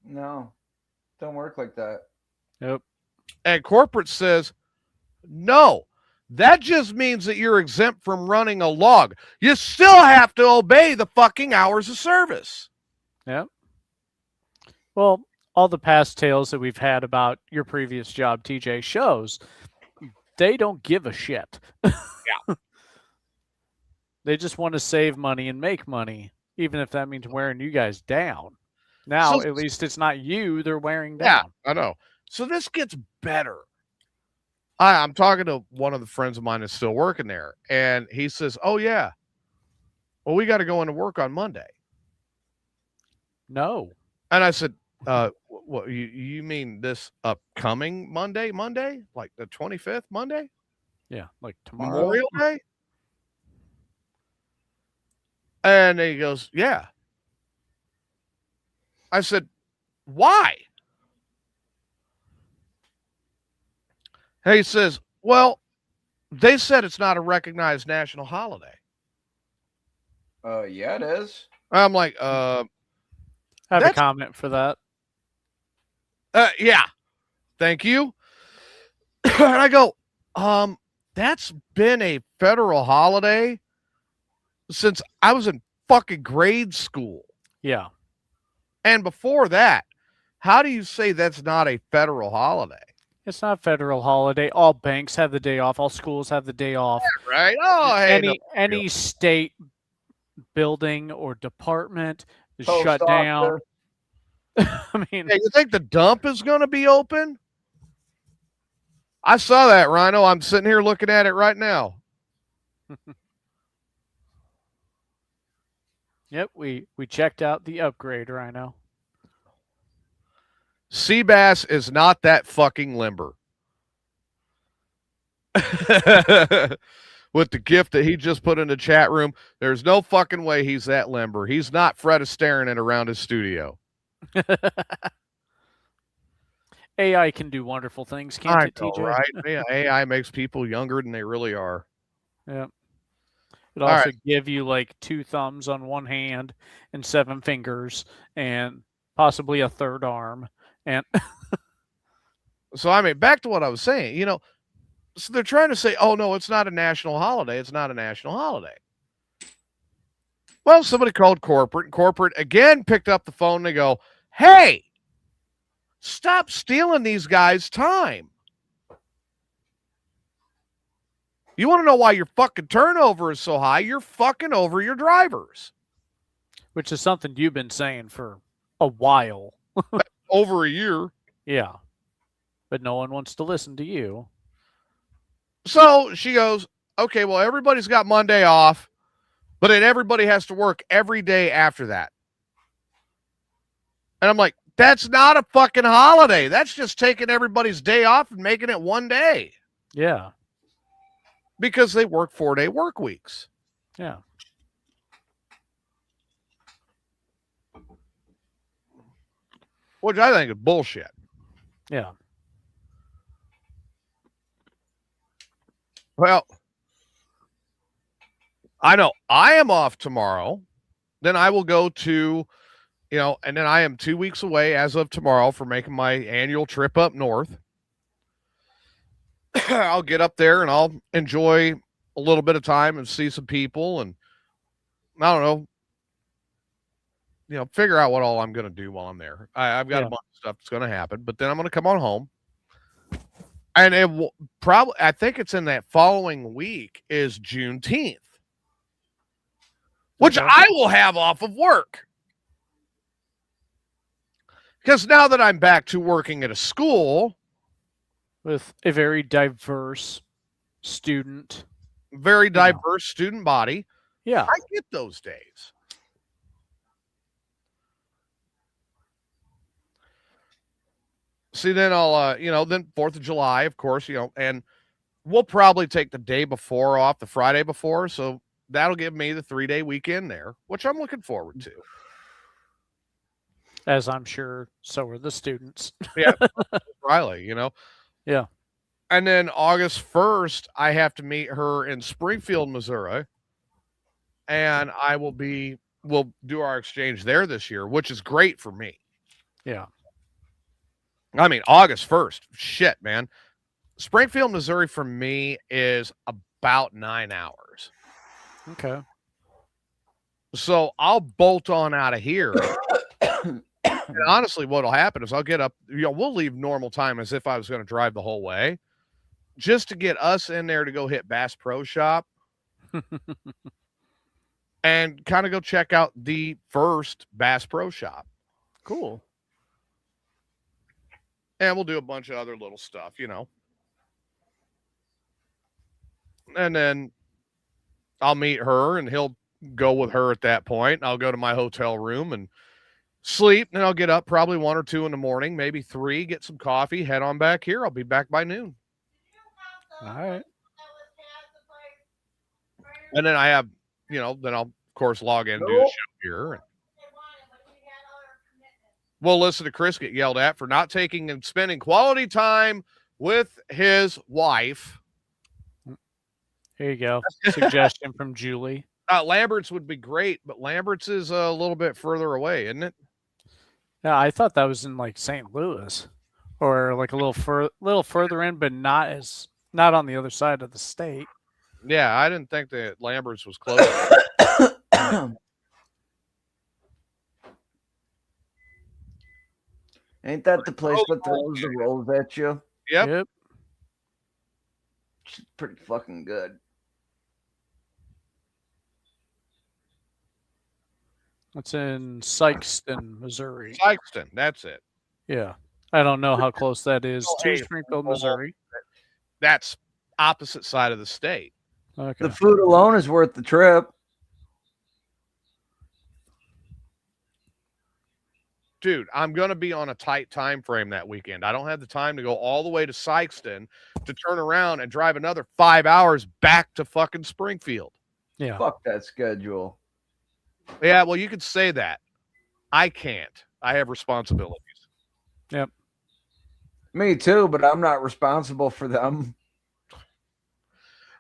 S5: No. Don't work like that.
S1: Nope.
S2: And corporate says, no, that just means that you're exempt from running a log. You still have to obey the fucking hours of service.
S1: Yep. Well, all the past tales that we've had about your previous job, TJ, shows they don't give a shit.
S2: Yeah.
S1: They just want to save money and make money, even if that means wearing you guys down. Now,
S2: So-
S1: at least it's not you they're wearing down.
S2: Yeah, I know. So this gets better. I'm talking to one of the friends of mine that's still working there, and he says, oh, yeah, well, we got to go into work on Monday.
S1: No.
S2: And I said, what, you mean this upcoming Monday, like the 25th Monday?
S1: Yeah, like tomorrow.
S2: Memorial Day? And he goes, yeah. I said, why? And he says, well, they said it's not a recognized national holiday.
S5: Yeah, it is.
S2: I'm like,
S1: I have a
S2: that's-
S1: comment for that.
S2: yeah, thank you. And I go, that's been a federal holiday since I was in fucking grade school.
S1: Yeah.
S2: And before that, how do you say that's not a federal holiday?
S1: It's not a federal holiday. All banks have the day off. All schools have the day off.
S2: Right? Oh, hey,
S1: Any state building or department is
S5: Post
S1: shut down.
S5: office.
S1: I mean,
S2: hey, you think the dump is going to be open? I saw that, Rhino. I'm sitting here looking at it right now.
S1: yep, we checked out the upgrade, Rhino.
S2: Seabass is not that fucking limber. With the gift that he just put in the chat room, there's no fucking way he's that limber. He's not Fred Astaire it around his studio.
S1: AI can do wonderful things, can't
S2: I
S1: it,
S2: know,
S1: TJ?
S2: right? Yeah, AI makes people younger than they really are.
S1: Yeah. It'd
S2: All
S1: also
S2: right.
S1: give you like 2 thumbs on one hand and 7 fingers and possibly a third arm. And
S2: So I mean, back to what I was saying. So they're trying to say, "Oh no, it's not a national holiday. It's not a national holiday." Well, somebody called corporate, and corporate again picked up the phone and they go, "Hey, stop stealing these guys' time. You want to know why your fucking turnover is so high? You're fucking over your drivers."
S1: which is something you've been saying for a while.
S2: Over a year.
S1: Yeah. But no one wants to listen to you.
S2: So she goes, "Okay, well, everybody's got Monday off, but then everybody has to work every day after that." And I'm like, that's not a fucking holiday. That's just taking everybody's day off and making it one day
S1: Yeah.
S2: because they work 4-day work weeks.
S1: Yeah.
S2: Which I think is bullshit.
S1: Yeah.
S2: Well, I know I am off tomorrow. Then I will go to, and then I am 2 weeks away as of tomorrow for making my annual trip up north. I'll get up there and I'll enjoy a little bit of time and see some people and I don't know, figure out what all I'm going to do while I'm there. I've got a bunch of stuff that's going to happen, but then I'm going to come on home. And it will probably, I think it's in that following week is Juneteenth, which I will have off of work. Because now that I'm back to working at a school
S1: with a very diverse student,
S2: very diverse student body,
S1: yeah,
S2: I get those days. See, then I'll, then 4th of July, of course, and we'll probably take the day before off, the Friday before. So that'll give me the 3-day weekend there, which I'm looking forward to.
S1: As I'm sure so are the students.
S2: Yeah. Riley,
S1: Yeah.
S2: And then August 1st, I have to meet her in Springfield, Missouri. And we'll do our exchange there this year, which is great for me.
S1: Yeah.
S2: I mean, August 1st, shit, man. Springfield, Missouri for me is about 9 hours.
S1: Okay.
S2: So I'll bolt on out of here. And honestly, what'll happen is I'll get up, we'll leave normal time as if I was going to drive the whole way just to get us in there to go hit Bass Pro Shop and kind of go check out the first Bass Pro Shop.
S1: Cool.
S2: And we'll do a bunch of other little stuff, And then I'll meet her and he'll go with her at that point. I'll go to my hotel room and sleep. And I'll get up probably 1 or 2 in the morning, maybe 3, get some coffee, head on back here. I'll be back by noon.
S1: All right.
S2: And then I have, then I'll, of course, log in and do the show here. And we'll listen to Chris get yelled at for not taking and spending quality time with his wife.
S1: Here you go. Suggestion from Julie.
S2: Lambert's would be great, but Lambert's is a little bit further away, isn't it?
S1: Yeah, I thought that was in like St. Louis or like a little further in, but not on the other side of the state.
S2: Yeah, I didn't think that Lambert's was close.
S5: Ain't that the place that throws the rolls at you?
S2: Yep.
S5: It's pretty fucking good.
S1: It's in Sikeston, Missouri.
S2: Sikeston, that's it.
S1: Yeah. I don't know how close that is to Springfield, Missouri.
S2: That's opposite side of the state.
S1: Okay.
S5: The food alone is worth the trip.
S2: Dude, I'm going to be on a tight time frame that weekend. I don't have the time to go all the way to Sikeston to turn around and drive another 5 hours back to fucking Springfield.
S1: Yeah.
S5: Fuck that schedule.
S2: Yeah, well, you could say that. I can't. I have responsibilities.
S1: Yep.
S5: Me too, but I'm not responsible for them.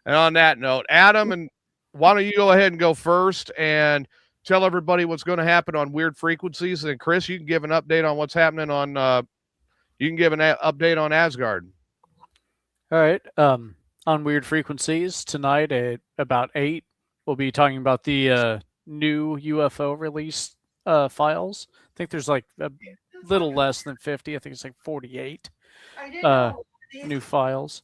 S2: And on that note, Adam and why don't you go ahead and go first and tell everybody what's going to happen on Weird Frequencies, and Chris, you can give an update on what's happening on. You can give an update on Asgard.
S1: All right. On Weird Frequencies tonight at about 8, we'll be talking about the new UFO release files. I think there's like a little less than 50. I think it's like 48
S4: I didn't know.
S1: new files.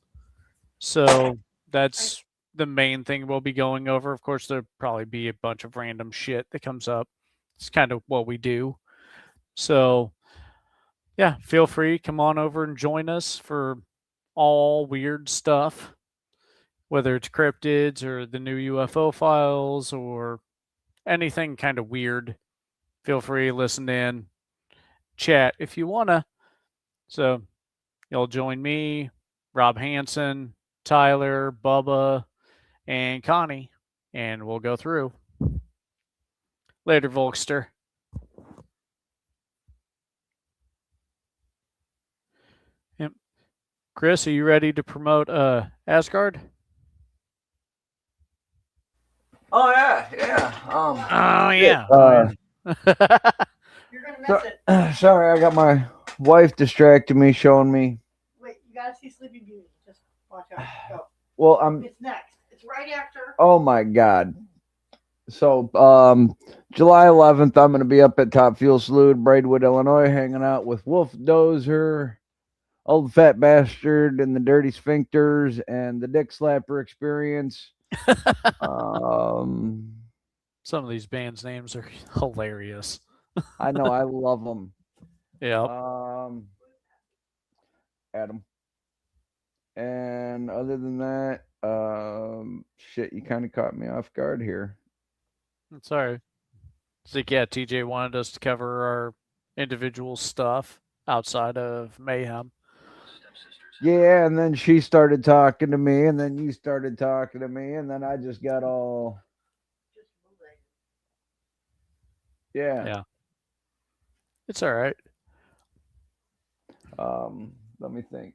S1: So that's the main thing we'll be going over. Of course, there'll probably be a bunch of random shit that comes up. It's kind of what we do. So, yeah, feel free. Come on over and join us for all weird stuff, whether it's cryptids or the new UFO files or anything kind of weird. Feel free, listen in, chat if you want to. So, you'll join me, Rob Hansen, Tyler, Bubba, and Connie, and we'll go through. Later, Volkster. Yep. Chris, are you ready to promote Asgard?
S5: Oh yeah, yeah.
S1: Oh yeah.
S4: You're gonna miss it.
S5: Sorry, I got my wife distracted me, showing me.
S4: Wait, you gotta see Sleeping Beauty. Just watch out. Go.
S5: Well,
S4: It's next. It's right after.
S5: Oh my God. So, July 11th, I'm going to be up at Top Fuel Salute, Braidwood, Illinois, hanging out with Wolf Dozer, Old Fat Bastard, and the Dirty Sphincters, and the Dick Slapper Experience.
S1: Some of these bands' names are hilarious.
S5: I know, I love them.
S1: Yeah.
S5: Adam. And other than that, shit, you kind of caught me off guard here.
S1: It's all right. So, yeah, TJ wanted us to cover our individual stuff outside of Mayhem.
S5: Yeah, and then she started talking to me, and then you started talking to me, and then I just got all. Yeah.
S1: It's all right.
S5: Let me think,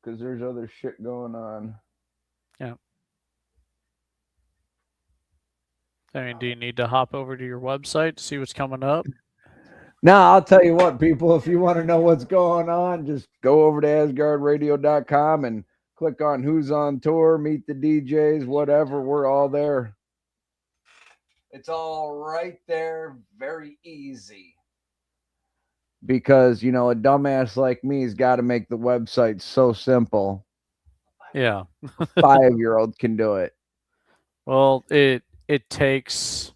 S5: because there's other shit going on.
S1: Yeah. I mean, do you need to hop over to your website to see what's coming up?
S5: No, I'll tell you what, people, if you want to know what's going on, just go over to AsgardRadio.com and click on who's on tour, meet the DJs, whatever. We're all there. It's all right there. Very easy. Because, you know, a dumbass like me's got to make the website so simple.
S1: Yeah.
S5: A 5-year-old can do it.
S1: Well, it takes,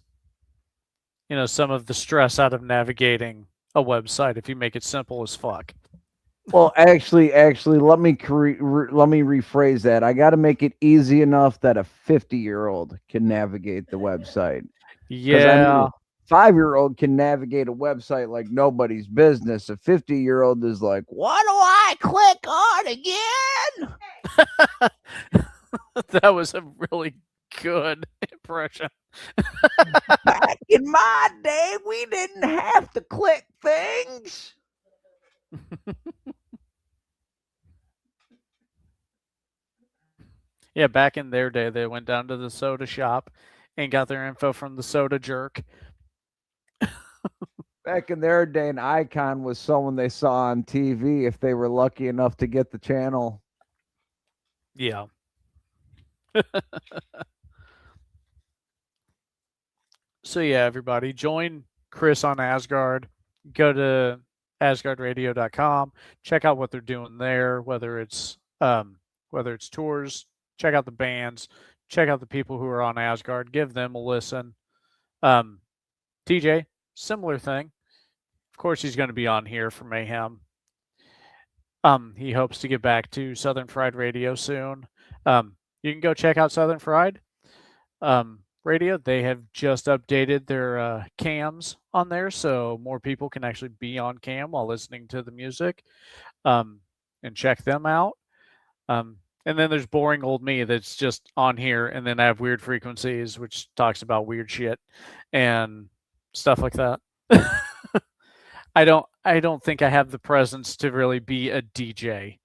S1: some of the stress out of navigating a website if you make it simple as fuck.
S5: Well, actually, let me rephrase that. I got to make it easy enough that a 50-year-old can navigate the website.
S1: Yeah.
S5: 5-year-old can navigate a website like nobody's business. A 50-year-old is like, what do I click on again?
S1: That was a really good impression.
S5: Back in my day, we didn't have to click things.
S1: Yeah, back in their day, they went down to the soda shop and got their info from the soda jerk.
S5: Back in their day, an icon was someone they saw on TV if they were lucky enough to get the channel.
S1: Yeah. So yeah, everybody, join Chris on Asgard. Go to AsgardRadio.com. Check out what they're doing there, whether it's tours. Check out the bands. Check out the people who are on Asgard. Give them a listen. TJ, similar thing. Of course, he's going to be on here for Mayhem. He hopes to get back to Southern Fried Radio soon. You can go check out Southern Fried Radio. They have just updated their cams on there, so more people can actually be on cam while listening to the music, and check them out. And then there's Boring Old Me that's just on here, and then I have Weird Frequencies, which talks about weird shit and stuff like that. I don't think I have the presence to really be a DJ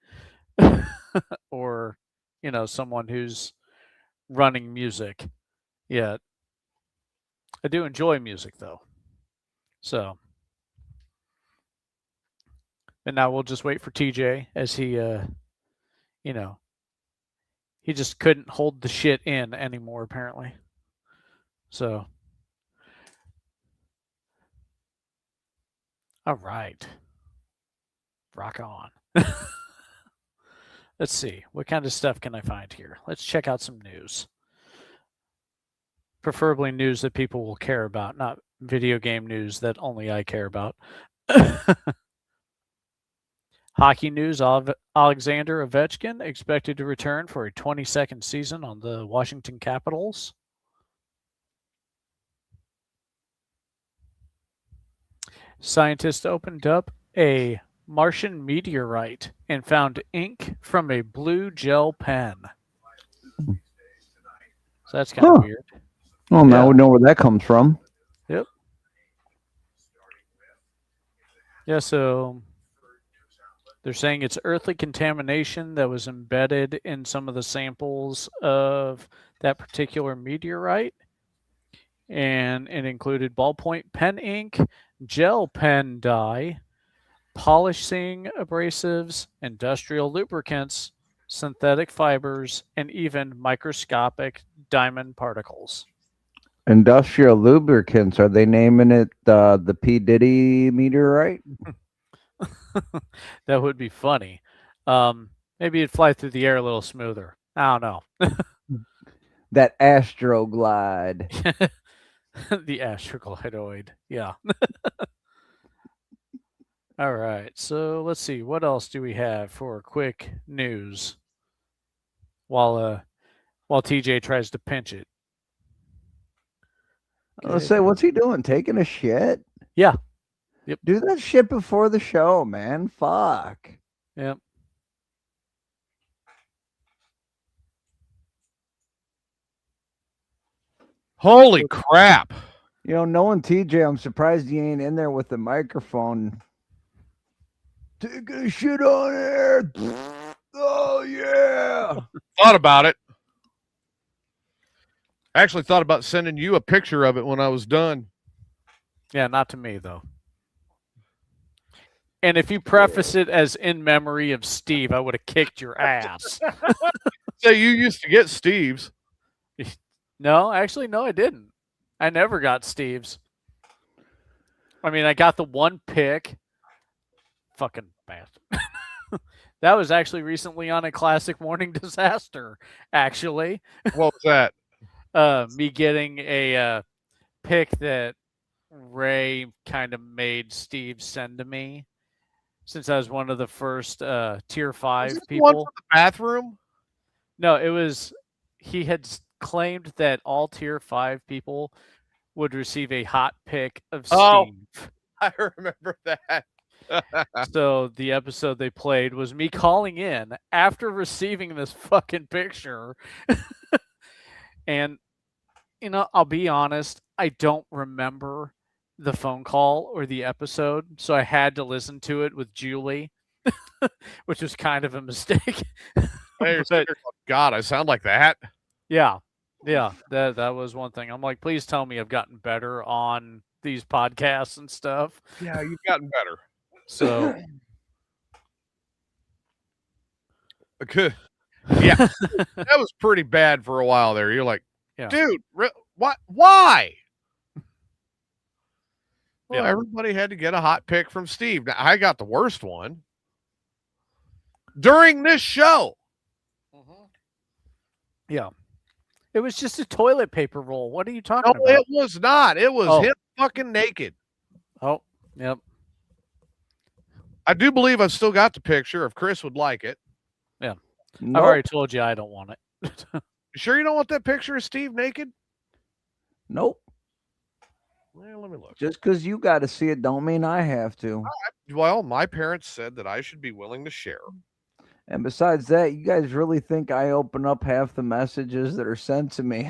S1: or, someone who's running music. yet. I do enjoy music though. So, and now we'll just wait for TJ as he, you know, he just couldn't hold the shit in anymore apparently. So, all right, rock on. Let's see, what kind of stuff can I find here? Let's check out some news. Preferably news that people will care about, not video game news that only I care about. Hockey news, Alexander Ovechkin expected to return for a 22nd season on the Washington Capitals. Scientists opened up a Martian meteorite and found ink from a blue gel pen. So that's kind of weird.
S5: Well, now we know where that comes from.
S1: Yep. Yeah, so they're saying it's earthly contamination that was embedded in some of the samples of that particular meteorite. And it included ballpoint pen ink, gel pen dye, polishing abrasives, industrial lubricants, synthetic fibers, and even microscopic diamond particles.
S5: Industrial lubricants. Are they naming it the P. Diddy meteorite?
S1: That would be funny. Maybe it'd fly through the air a little smoother. I don't know.
S5: That Astroglide.
S1: The astroglidoid. Yeah. All right. So let's see. What else do we have for quick news while TJ tries to pinch it?
S5: Let's say, what's he doing? Taking a shit?
S1: Yeah. Yep.
S5: Do that shit before the show, man. Fuck.
S1: Yep.
S2: Holy crap.
S5: You know, knowing TJ, I'm surprised he ain't in there with the microphone. Take a shit on air. Oh, yeah.
S2: Thought about it. I actually thought about sending you a picture of it when I was done.
S1: Yeah, not to me, though. And if you preface it as in memory of Steve, I would have kicked your ass.
S2: So you used to get Steve's.
S1: No, actually, no, I didn't. I never got Steve's. I mean, I got the one pick. Fucking bastard. That was actually recently on a Classic Morning Disaster, actually.
S2: What was that?
S1: Me getting a pick that Ray kind of made Steve send to me, since I was one of the first tier 5 people.
S2: One for the bathroom?
S1: No, it was, he had claimed that all tier 5 people would receive a hot pick of Steve.
S2: Oh, I remember that.
S1: So the episode they played was me calling in after receiving this fucking picture. And, you know, I'll be honest, I don't remember the phone call or the episode, so I had to listen to it with Julie, which was kind of a mistake.
S2: Hey, God, I sound like that.
S1: Yeah, that was one thing. I'm like, please tell me I've gotten better on these podcasts and stuff.
S2: Yeah, you've gotten better.
S1: So,
S2: okay. Yeah, that was pretty bad for a while there. You're like,
S1: yeah.
S2: Dude, what? Why? Well,
S1: Yeah.
S2: everybody had to get a hot pick from Steve. Now, I got the worst one during this show.
S1: Yeah. It was just a toilet paper roll. What are you talking
S2: No,
S1: about?
S2: it was not. It was him fucking naked.
S1: Oh, yep.
S2: I do believe I've still got the picture if Chris would like it.
S1: Yeah.
S5: Nope.
S1: I've already told you I don't want it.
S2: You sure you don't want that picture of Steve naked?
S5: Nope.
S2: Well, let me look.
S5: Just because you got to see it don't mean I have to.
S2: Well, my parents said that I should be willing to share.
S5: And besides that, you guys really think I open up half the messages that are sent to me?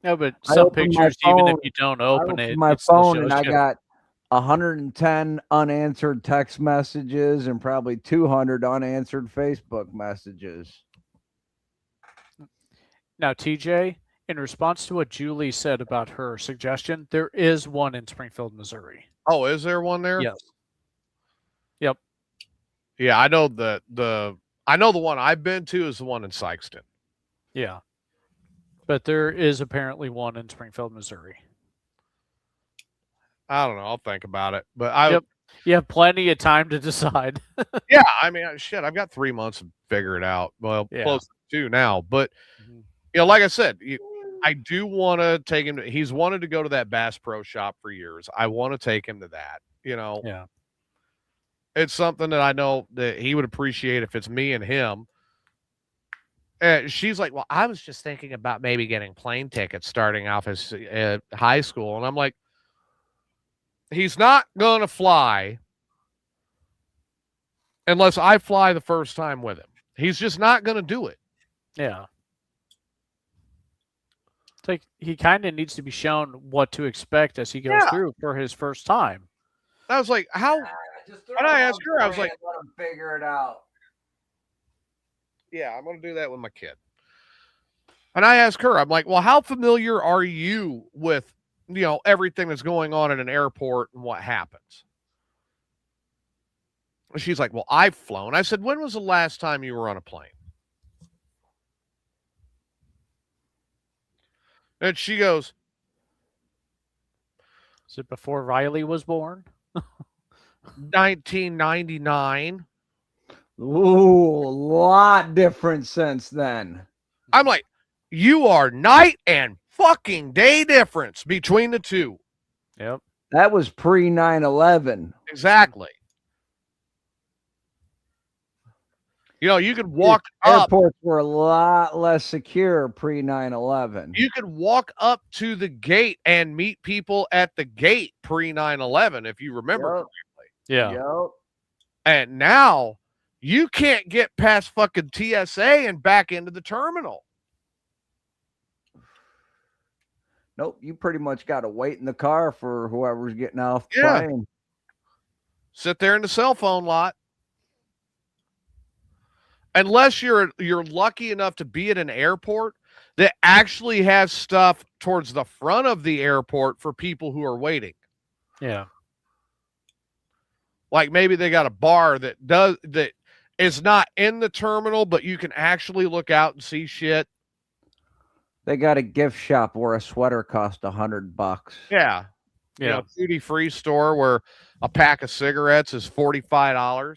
S1: No, but
S5: I
S1: some
S5: opened my
S1: pictures, even if
S5: phone-
S1: you don't
S5: I
S1: open
S5: opened
S1: it,
S5: my
S1: it still
S5: phone
S1: shows
S5: and I
S1: you.
S5: got 110 unanswered text messages and probably 200 unanswered Facebook messages.
S1: Now, TJ, in response to what Julie said about her suggestion, there is one in Springfield, Missouri.
S2: Oh, is there one there?
S1: Yes. Yep.
S2: Yeah, I know I know the one I've been to is the one in Sykeston.
S1: Yeah. But there is apparently one in Springfield, Missouri.
S2: I don't know. I'll think about it. But
S1: Yep. You have plenty of time to decide.
S2: yeah, I mean, shit, I've got 3 months to figure it out. Well,
S1: Yeah.
S2: close to 2 now. But
S1: Mhm.
S2: like I said, I do want to take him. He's wanted to go to that Bass Pro Shop for years. I want to take him to that.
S1: Yeah.
S2: It's something that I know that he would appreciate if it's me and him. And she's like, well, I was just thinking about maybe getting plane tickets starting off as high school. And I'm like, he's not going to fly unless I fly the first time with him. He's just not going to do it.
S1: Yeah. It's like he kind of needs to be shown what to expect as he goes through for his first time.
S2: I was like, how? And I asked her, I was like,
S5: let him figure it out.
S2: Yeah, I'm going to do that with my kid. And I asked her, I'm like, well, how familiar are you with, everything that's going on in an airport and what happens? And she's like, well, I've flown. I said, when was the last time you were on a plane? And she goes,
S1: Is it before Riley was born?
S2: 1999.
S5: Ooh, a lot different since then.
S2: I'm like, you are night and fucking day difference between the two.
S1: Yep.
S5: That was pre 9/11.
S2: Exactly. You could walk up.
S5: Airports were a lot less secure pre 9/11.
S2: You could walk up to the gate and meet people at the gate pre 9/11, if you remember correctly.
S1: Yeah.
S5: Yep.
S2: And now you can't get past fucking TSA and back into the terminal.
S5: Nope, you pretty much got to wait in the car for whoever's getting off the
S2: Yeah.
S5: plane.
S2: Sit there in the cell phone lot. Unless you're lucky enough to be at an airport that actually has stuff towards the front of the airport for people who are waiting.
S1: Yeah.
S2: Like maybe they got a bar that is not in the terminal, but you can actually look out and see shit.
S5: They got a gift shop where a sweater cost $100.
S2: Yeah.
S1: Yeah.
S2: Duty-free store where a pack of cigarettes is $45.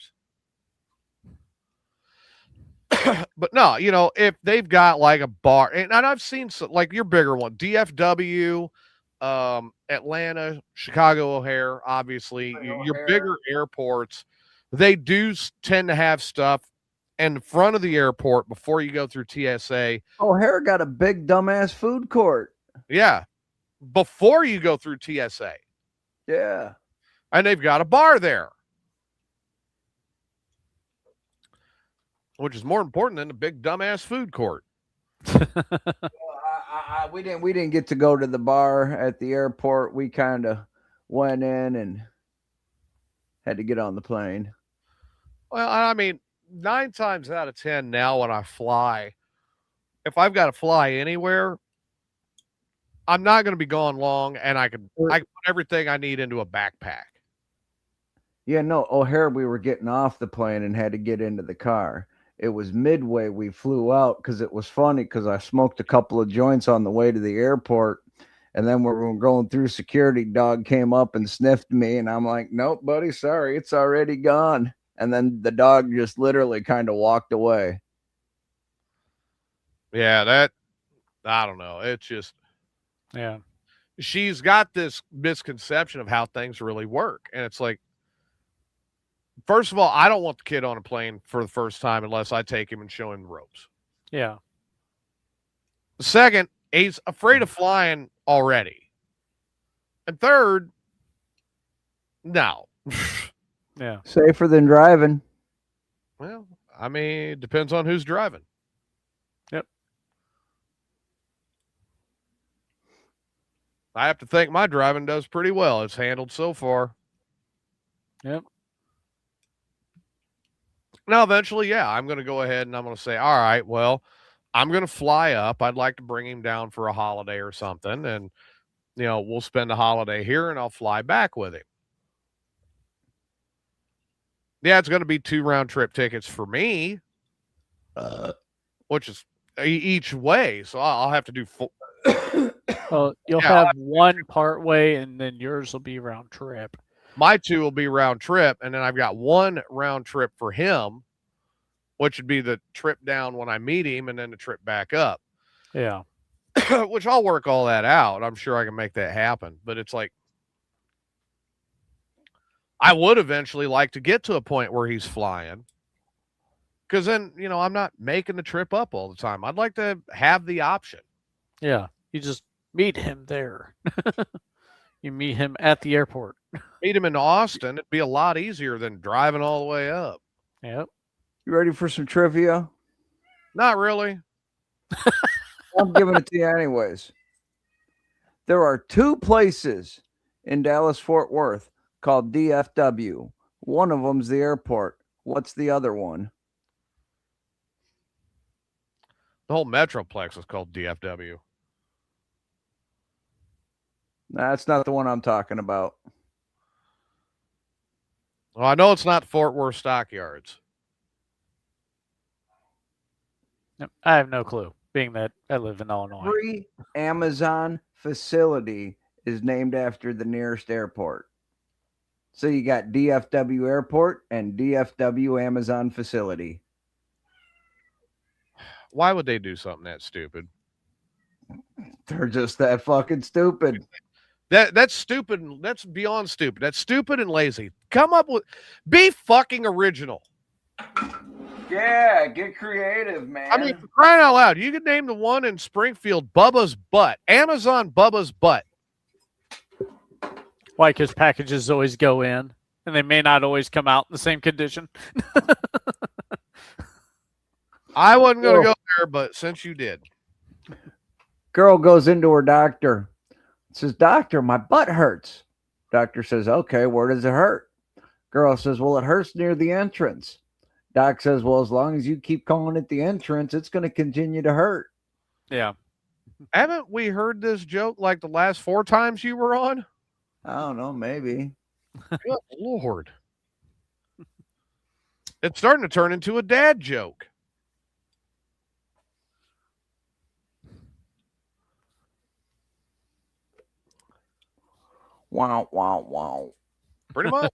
S2: But no, if they've got like a bar, and I've seen like your bigger one, DFW, Atlanta, Chicago O'Hare, obviously, your bigger airports, they do tend to have stuff in front of the airport before you go through TSA.
S5: O'Hare got a big dumbass food court.
S2: Yeah. Before you go through TSA.
S5: Yeah.
S2: And they've got a bar there. Which is more important than the big dumbass food court.
S5: We didn't get to go to the bar at the airport. We kind of went in and had to get on the plane.
S2: Well, I mean, 9 times out of 10 now when I fly, if I've got to fly anywhere, I'm not going to be gone long, and I can put everything I need into a backpack.
S5: Yeah, no, O'Hare, we were getting off the plane and had to get into the car. It was midway we flew out because it was funny because I smoked a couple of joints on the way to the airport. And then when we were going through security, dog came up and sniffed me. And I'm like, nope, buddy, sorry, it's already gone. And then the dog just literally kind of walked away.
S2: Yeah, I don't know. It's just,
S1: Yeah.
S2: She's got this misconception of how things really work. And it's like, first of all, I don't want the kid on a plane for the first time unless I take him and show him the ropes.
S1: Yeah.
S2: Second, he's afraid of flying already. And third, no.
S1: Yeah.
S5: Safer than driving.
S2: Well, I mean, it depends on who's driving.
S1: Yep.
S2: I have to think my driving does pretty well. It's handled so far.
S1: Yep.
S2: Now, eventually, yeah, I'm going to go ahead and I'm going to say, all right, well, I'm going to fly up. I'd like to bring him down for a holiday or something. And, we'll spend a holiday here and I'll fly back with him. Yeah, it's going to be 2 round trip tickets for me, which is each way. So I'll have to do
S1: Well, you'll
S2: Yeah,
S1: have one part way, and then yours will be round trip.
S2: my 2 will be round trip. And then I've got 1 round trip for him, which would be the trip down when I meet him and then the trip back up.
S1: Yeah.
S2: Which I'll work all that out. I'm sure I can make that happen. But it's like, I would eventually like to get to a point where he's flying. Because then, I'm not making the trip up all the time. I'd like to have the option.
S1: Yeah. You just meet him there. You meet him at the airport.
S2: Meet him in Austin. It'd be a lot easier than driving all the way up.
S1: Yep.
S5: You ready for some trivia?
S2: Not really.
S5: I'm giving it to you anyways. There are 2 places in Dallas-Fort Worth called DFW. One of them's the airport. What's the other one?
S2: The whole Metroplex is called DFW.
S5: That's not the one I'm talking about.
S2: Well, I know it's not Fort Worth Stockyards.
S1: Yep. I have no clue, being that I live in Illinois.
S5: Every Amazon facility is named after the nearest airport. So you got DFW Airport and DFW Amazon facility.
S2: Why would they do something that stupid?
S5: They're just that fucking stupid.
S2: That's stupid. That's beyond stupid. That's stupid and lazy. Be fucking original.
S5: Yeah, get creative, man.
S2: I mean, for crying out loud, you could name the one in Springfield Bubba's Butt. Amazon Bubba's Butt.
S1: Why? Because packages always go in, and they may not always come out in the same condition.
S2: I wasn't going to go there, but since you did.
S5: Girl goes into her doctor. Says, doctor, my butt hurts. Doctor says, okay, where does it hurt? Girl says, well, it hurts near the entrance. Doc says, well, as long as you keep calling it the entrance, it's going to continue to hurt.
S1: Yeah.
S2: Haven't we heard this joke like the last 4 times you were on?
S5: I don't know, maybe.
S2: Good Lord. It's starting to turn into a dad joke.
S5: Wow, wow, wow.
S2: Pretty much.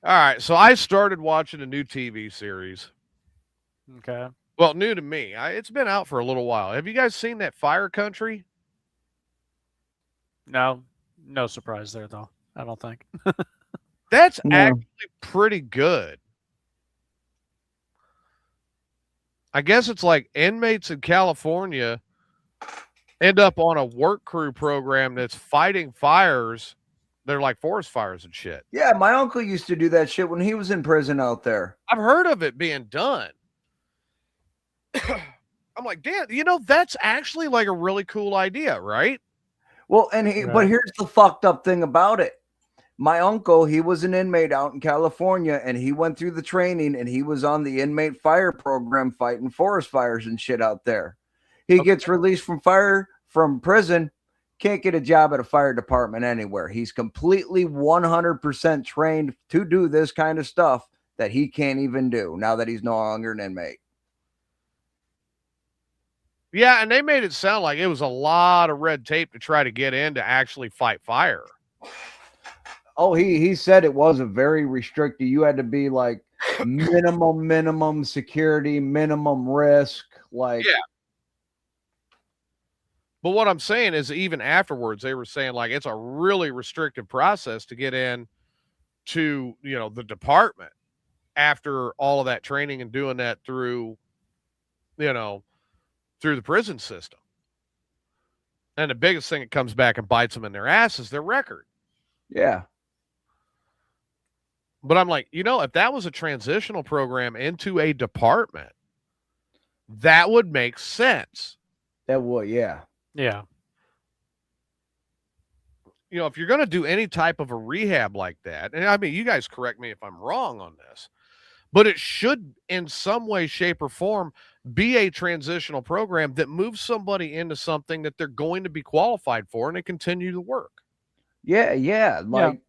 S2: All right, so I started watching a new TV series.
S1: Okay.
S2: Well, new to me. It's been out for a little while. Have you guys seen that Fire Country?
S1: No surprise there, though. I don't think.
S2: That's
S5: No.
S2: actually pretty good. I guess it's like inmates in California end up on a work crew program that's fighting fires. They're like forest fires and shit.
S5: Yeah, my uncle used to do that shit when he was in prison out there.
S2: I've heard of it being done. I'm like, damn, that's actually like a really cool idea, right?
S5: Well, and
S1: Right.
S5: but here's the fucked up thing about it. My uncle, he was an inmate out in California, and he went through the training, and he was on the inmate fire program fighting forest fires and shit out there. He gets released from prison, can't get a job at a fire department anywhere. He's completely 100% trained to do this kind of stuff that he can't even do now that he's no longer an inmate.
S2: Yeah, and they made it sound like it was a lot of red tape to try to get in to actually fight fire.
S5: Oh, he said it was a very restricted. You had to be like minimum security, minimum risk. Like,
S2: yeah. But what I'm saying is, even afterwards, they were saying like it's a really restrictive process to get in to the department after all of that training and doing that through the prison system. And the biggest thing that comes back and bites them in their ass is their record.
S5: Yeah.
S2: But I'm like, if that was a transitional program into a department, that would make sense.
S5: That would, yeah.
S1: Yeah.
S2: If you're going to do any type of a rehab like that, and I mean, you guys correct me if I'm wrong on this, but it should, in some way, shape, or form, be a transitional program that moves somebody into something that they're going to be qualified for and they continue to work.
S5: Yeah, like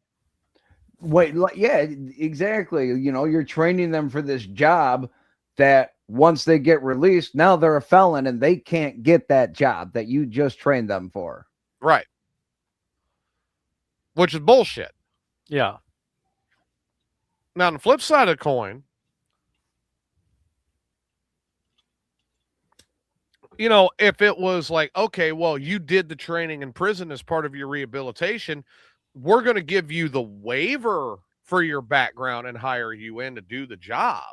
S5: wait, like yeah, exactly. You know, you're training them for this job that once they get released, now they're a felon and they can't get that job that you just trained them for.
S2: Right. Which is bullshit.
S1: Yeah.
S2: Now, on the flip side of the coin, you know, if it was like, okay, well, you did the training in prison as part of your rehabilitation, we're going to give you the waiver for your background and hire you in to do the job.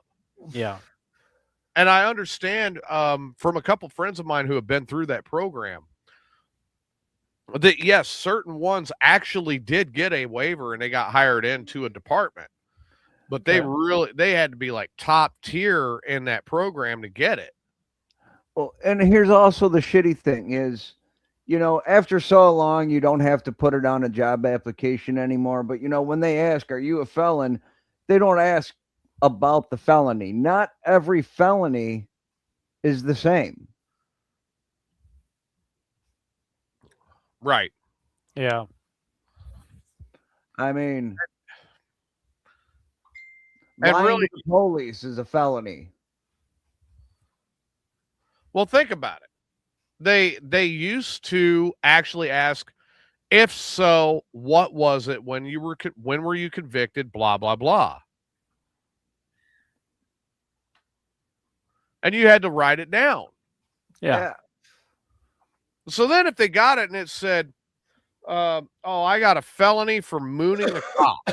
S1: Yeah.
S2: And I understand from a couple friends of mine who have been through that program that, yes, certain ones actually did get a waiver and they got hired into a department. But they had to be like top tier in that program to get it.
S5: Well, and here's also the shitty thing is, you know, after so long, you don't have to put it on a job application anymore. But, you know, when they ask, are you a felon? They don't ask about the felony. Not every felony is the same.
S2: Right.
S1: Yeah.
S5: I mean,
S2: And
S5: lying
S2: really,
S5: to the police is a felony.
S2: well, think about it. They used to actually ask, if so, what was it when were you convicted? Blah blah blah. And you had to write it down.
S1: Yeah.
S2: So then, if they got it and it said, "Oh, I got a felony for mooning a cop."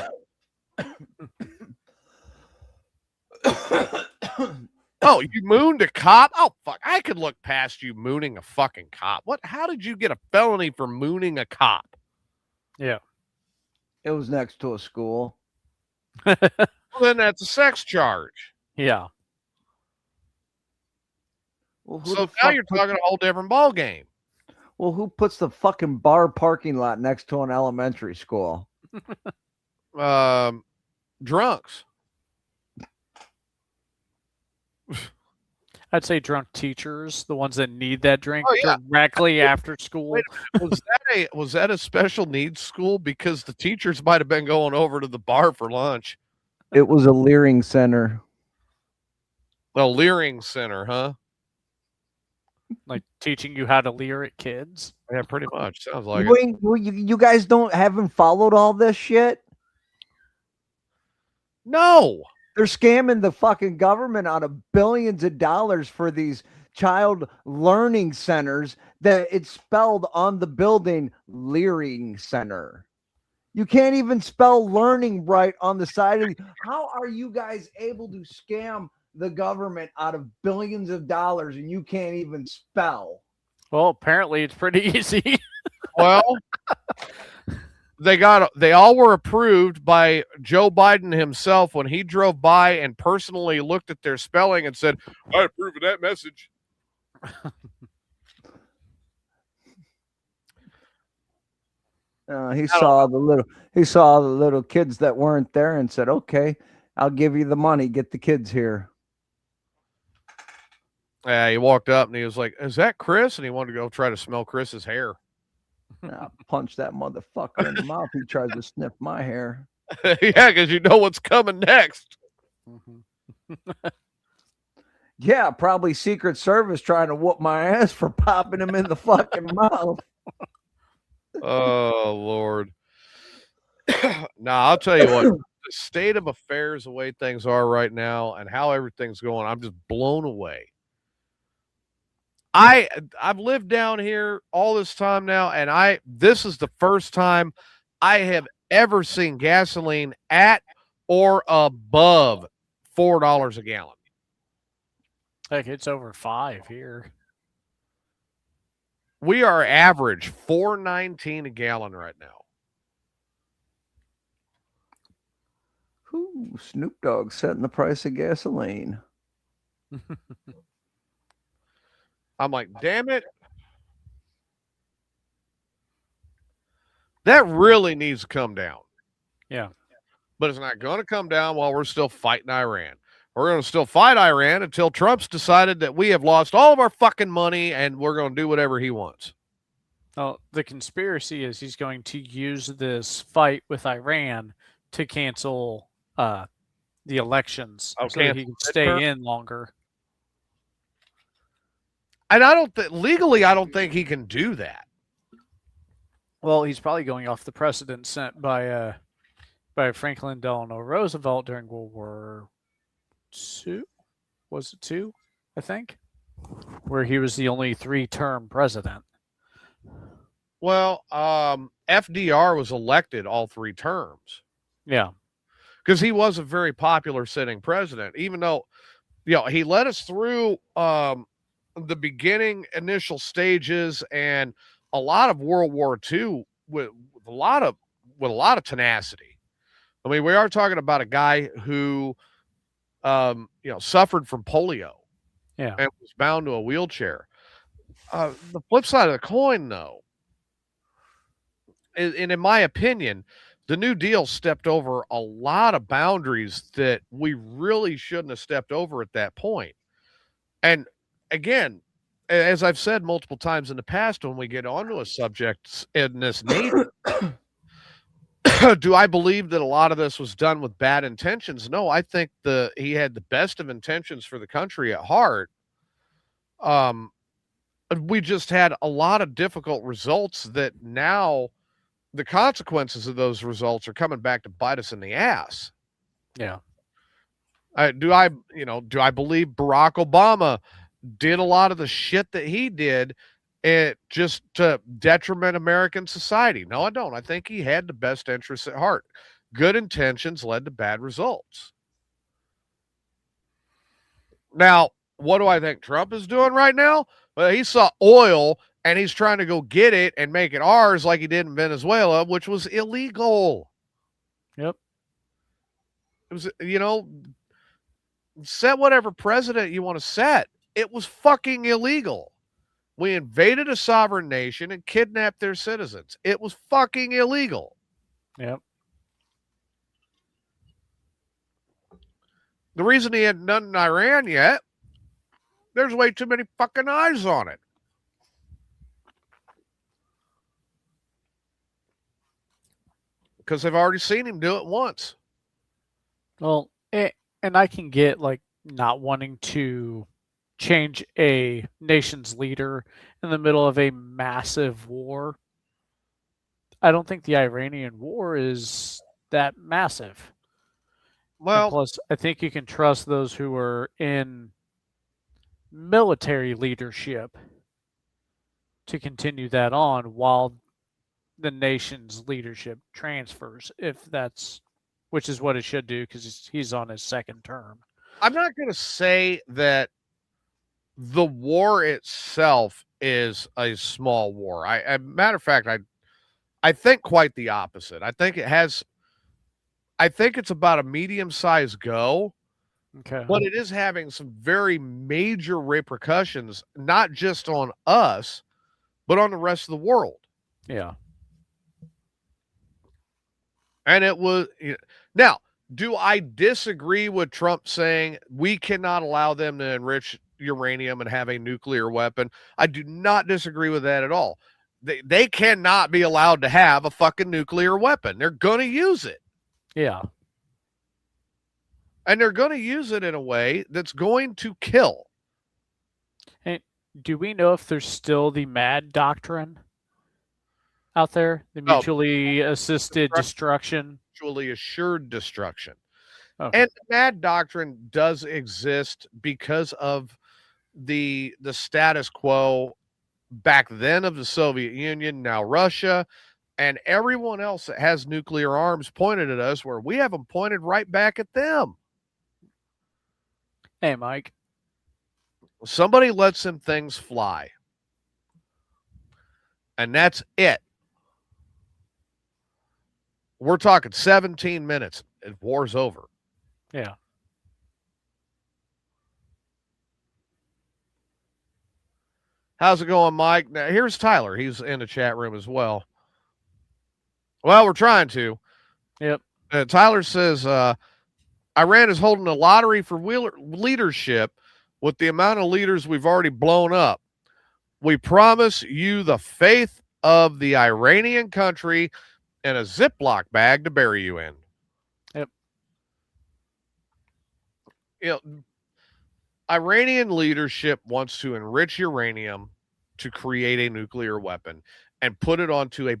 S2: Oh, you mooned a cop? Oh, fuck. I could look past you mooning a fucking cop. What? How did you get a felony for mooning a cop?
S1: Yeah.
S5: It was next to a school.
S2: Well, then that's a sex charge.
S1: Yeah.
S5: Well,
S2: So now you're talking a whole different ball game.
S5: Well, who puts the fucking bar parking lot next to an elementary school?
S2: Drunks.
S1: I'd say drunk teachers, the ones that need that drink
S2: yeah.
S1: directly after school.
S2: Wait a minute, was that a special needs school? Because the teachers might have been going over to the bar for lunch.
S5: It was a leering center.
S2: A leering center, huh?
S1: Like teaching you how to leer at kids.
S2: Yeah, pretty much. Sounds like it.
S5: You guys haven't followed all this shit?
S2: No.
S5: They're scamming the fucking government out of billions of dollars for these child learning centers that it's spelled on the building Leering Center. You can't even spell learning right on the side of the. How are you guys able to scam the government out of billions of dollars and you can't even spell?
S1: Well, apparently it's pretty easy.
S2: Well, they all were approved by Joe Biden himself when he drove by and personally looked at their spelling and said, "I approve of that message."
S5: He saw the little kids that weren't there and said, "Okay, I'll give you the money. Get the kids here."
S2: Yeah, he walked up and he was like, "Is that Chris?" And he wanted to go try to smell Chris's hair.
S5: I punch that motherfucker in the mouth. He tries to sniff my hair.
S2: Yeah, because you know what's coming next.
S5: Yeah, probably Secret Service trying to whoop my ass for popping him in the fucking mouth.
S2: Oh, Lord. Nah, I'll tell you what, the state of affairs, the way things are right now and how everything's going, I'm just blown away. I've lived down here all this time now, and this is the first time I have ever seen gasoline at or above $4 a gallon.
S1: Heck, it's over 5 here.
S2: We are average $4.19 a gallon right now.
S5: Ooh, Snoop Dogg setting the price of gasoline.
S2: I'm like, damn it. That really needs to come down.
S1: Yeah.
S2: But it's not going to come down while we're still fighting Iran. we're going to still fight Iran until Trump's decided that we have lost all of our fucking money and we're going to do whatever he wants.
S1: Well, the conspiracy is he's going to use this fight with Iran to cancel the elections so that he can stay in longer.
S2: And I don't legally, I don't think he can do that.
S1: Well, he's probably going off the precedent set by Franklin Delano Roosevelt during World War II. Was it II? I think, where he was the only 3-term president.
S2: Well, FDR was elected all 3 terms.
S1: Yeah,
S2: because he was a very popular sitting president, even though, he led us through the beginning initial stages and a lot of World War II with a lot of tenacity. I mean, we are talking about a guy who, suffered from polio,
S1: and
S2: was bound to a wheelchair. The flip side of the coin, though, and in my opinion, the New Deal stepped over a lot of boundaries that we really shouldn't have stepped over at that point. And again, as I've said multiple times in the past, when we get onto a subject in this nature, do I believe that a lot of this was done with bad intentions? No, I think he had the best of intentions for the country at heart. We just had a lot of difficult results that now the consequences of those results are coming back to bite us in the ass.
S1: Yeah.
S2: Do I believe Barack Obama did a lot of the shit that he did just to detriment American society? No, I don't. I think he had the best interests at heart. Good intentions led to bad results. Now, what do I think Trump is doing right now? Well, he saw oil and he's trying to go get it and make it ours like he did in Venezuela, which was illegal.
S1: Yep.
S2: It was, set whatever president you want to set. It was fucking illegal. We invaded a sovereign nation and kidnapped their citizens. It was fucking illegal.
S1: Yep.
S2: The reason he hadn't done in Iran yet, there's way too many fucking eyes on it. Because they've already seen him do it once.
S1: Well, and I can get not wanting to change a nation's leader in the middle of a massive war. I don't think the Iranian war is that massive.
S2: Well,
S1: and plus, I think you can trust those who are in military leadership to continue that on while the nation's leadership transfers, which is what it should do because he's on his 2nd term.
S2: I'm not going to say that the war itself is a small war. Matter of fact, I think quite the opposite. I think it's about a medium-sized go.
S1: Okay.
S2: But it is having some very major repercussions, not just on us, but on the rest of the world.
S1: Yeah.
S2: And it was now, do I disagree with Trump saying we cannot allow them to enrich uranium and have a nuclear weapon? I do not disagree with that at all. They cannot be allowed to have a fucking nuclear weapon. They're going to use it.
S1: Yeah.
S2: And they're going to use it in a way that's going to kill.
S1: And do we know if there's still the MAD doctrine out there? The mutually assisted destruction?
S2: Mutually assured destruction.
S1: Okay.
S2: And the MAD doctrine does exist because of the status quo back then of the Soviet Union, now Russia, and everyone else that has nuclear arms pointed at us, where we have them pointed right back at them.
S1: Hey, Mike.
S2: Somebody lets them things fly. And that's it. We're talking 17 minutes and war's over.
S1: Yeah.
S2: How's it going, Mike? Now, here's Tyler. He's in the chat room as well. Well, we're trying to.
S1: Yep.
S2: Tyler says, Iran is holding a lottery for leadership with the amount of leaders we've already blown up. We promise you the faith of the Iranian country and a Ziploc bag to bury you in.
S1: Yep.
S2: You know, Iranian leadership wants to enrich uranium to create a nuclear weapon and put it onto a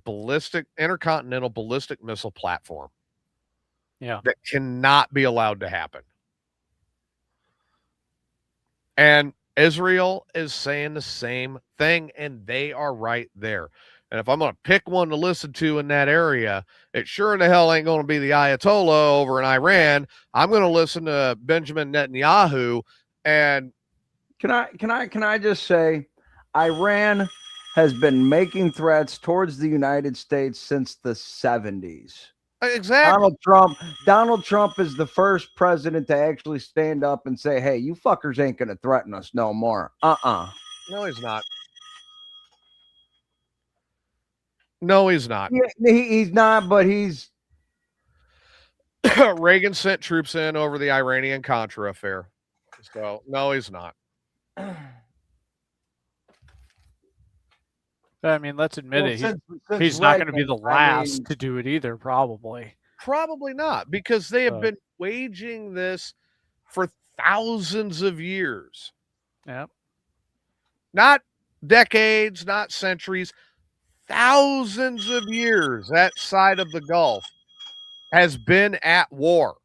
S2: intercontinental ballistic missile platform.
S1: Yeah.
S2: That cannot be allowed to happen. And Israel is saying the same thing, and they are right there. And if I'm going to pick one to listen to in that area, it sure in the hell ain't going to be the Ayatollah over in Iran. I'm going to listen to Benjamin Netanyahu. And
S5: can I just say, Iran has been making threats towards the United States since the 70s.
S2: Exactly.
S5: Donald Trump is the first president to actually stand up and say, hey, you fuckers ain't going to threaten us no more.
S2: No, he's not. No, he's not.
S5: Yeah, he's not, but he's...
S2: Reagan sent troops in over the Iranian Contra affair. So, no, he's not.
S1: I mean, let's admit it. He's not going to be the last to do it either, probably.
S2: Probably not, because they have been waging this for thousands of years.
S1: Yeah.
S2: Not decades, not centuries, thousands of years. That side of the Gulf has been at war.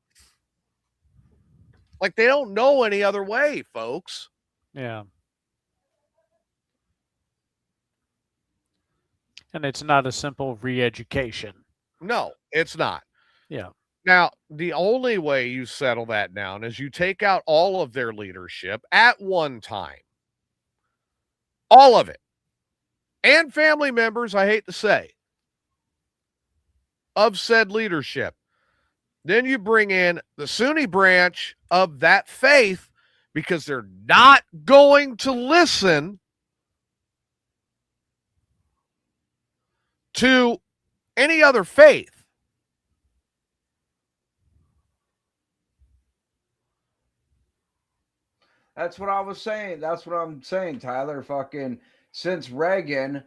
S2: Like, they don't know any other way, folks.
S1: Yeah. And it's not a simple re-education.
S2: No, it's not.
S1: Yeah.
S2: Now, the only way you settle that down is you take out all of their leadership at one time. All of it. And family members, I hate to say, of said leadership. Then you bring in the Sunni branch of that faith because they're not going to listen to any other faith.
S5: That's what I was saying. That's what I'm saying, Tyler. Fucking since Reagan,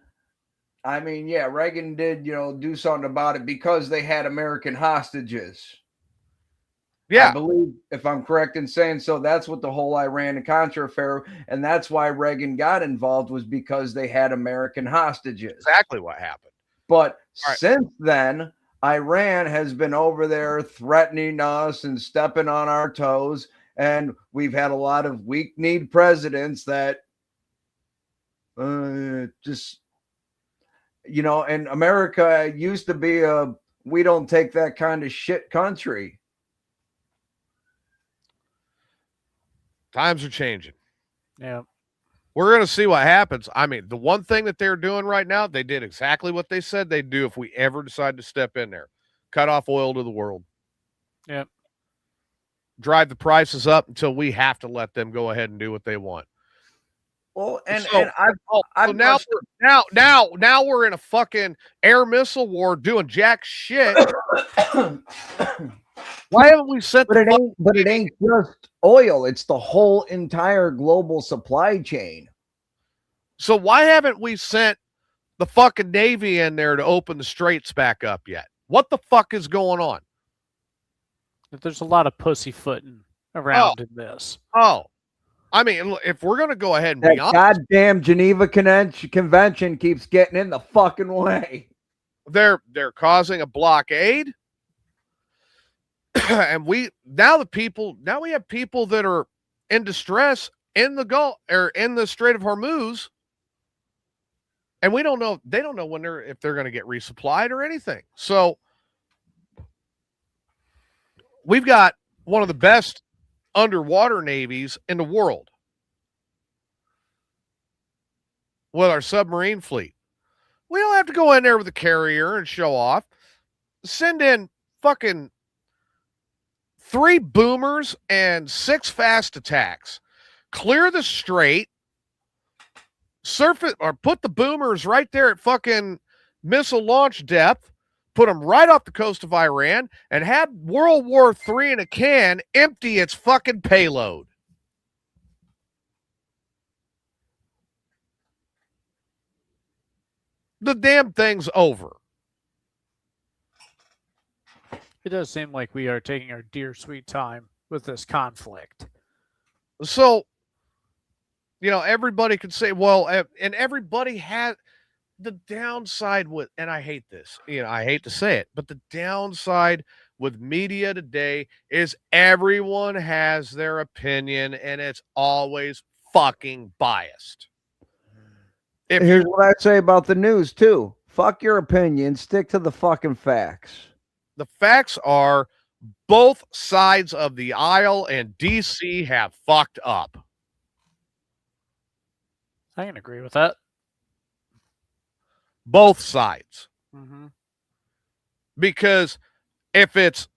S5: I mean, yeah, Reagan did, do something about it because they had American hostages.
S2: Yeah.
S5: I believe, if I'm correct in saying so, that's what the whole Iran and Contra affair, and that's why Reagan got involved, was because they had American hostages.
S2: Exactly what happened.
S5: But since then, Iran has been over there threatening us and stepping on our toes. And we've had a lot of weak-kneed presidents that just, and America used to be we don't take that kind of shit country.
S2: Times are changing.
S1: Yeah.
S2: We're going to see what happens. I mean, the one thing that they're doing right now, they did exactly what they said they'd do if we ever decide to step in there. Cut off oil to the world.
S1: Yep.
S2: Drive the prices up until we have to let them go ahead and do what they want.
S5: Well,
S2: now we're in a fucking air missile war doing jack shit. Why haven't we sent?
S5: But it ain't just oil. It's the whole entire global supply chain.
S2: So why haven't we sent the fucking Navy in there to open the straits back up yet? What the fuck is going on?
S1: There's a lot of pussyfooting around in this.
S2: Oh, I mean, if we're going to go ahead and
S5: that
S2: be honest,
S5: goddamn Geneva Convention keeps getting in the fucking way.
S2: They're causing a blockade. And we have people that are in distress in the Gulf or in the Strait of Hormuz, and they don't know if they're going to get resupplied or anything. So we've got one of the best underwater navies in the world with our submarine fleet. We don't have to go in there with a carrier and show off. Send in fucking 3 boomers and 6 fast attacks. Clear the strait. Surf it or put the boomers right there at fucking missile launch depth. put them right off the coast of Iran, and had World War III in a can empty its fucking payload. The damn thing's over.
S1: It does seem like we are taking our dear sweet time with this conflict.
S2: So, everybody could say, well, and everybody had the downside with, and I hate this, I hate to say it, but the downside with media today is everyone has their opinion and it's always fucking biased.
S5: Here's what I say about the news too. Fuck your opinion. Stick to the fucking facts.
S2: The facts are both sides of the aisle and DC have fucked up.
S1: I can agree with that.
S2: Both sides.
S1: Mm-hmm.
S2: Because if it's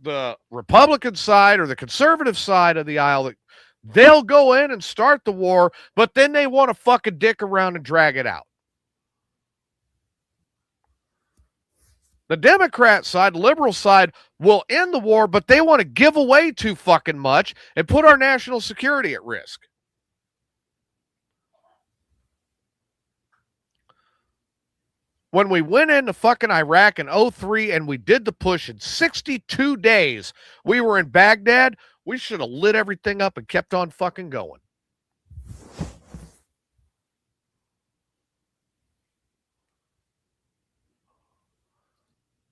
S2: the Republican side or the conservative side of the aisle, they'll go in and start the war, but then they want to fucking dick around and drag it out. The Democrat side, the liberal side, will end the war, but they want to give away too fucking much and put our national security at risk. When we went into fucking Iraq in 2003 and we did the push in 62 days, we were in Baghdad, we should have lit everything up and kept on fucking going.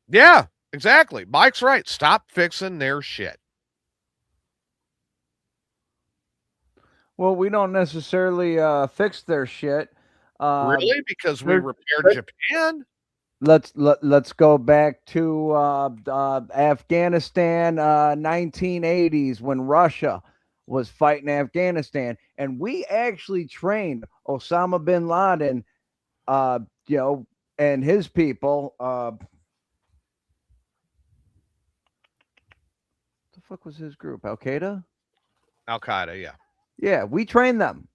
S2: Yeah, exactly. Mike's right. Stop fixing their shit.
S5: Well, we don't necessarily fix their shit.
S2: Really? Because we repaired Japan?
S5: Let's go back to Afghanistan, 1980s, when Russia was fighting Afghanistan, and we actually trained Osama bin Laden, and his people. The fuck was his group? Al Qaeda.
S2: Al Qaeda, yeah.
S5: Yeah, we trained them.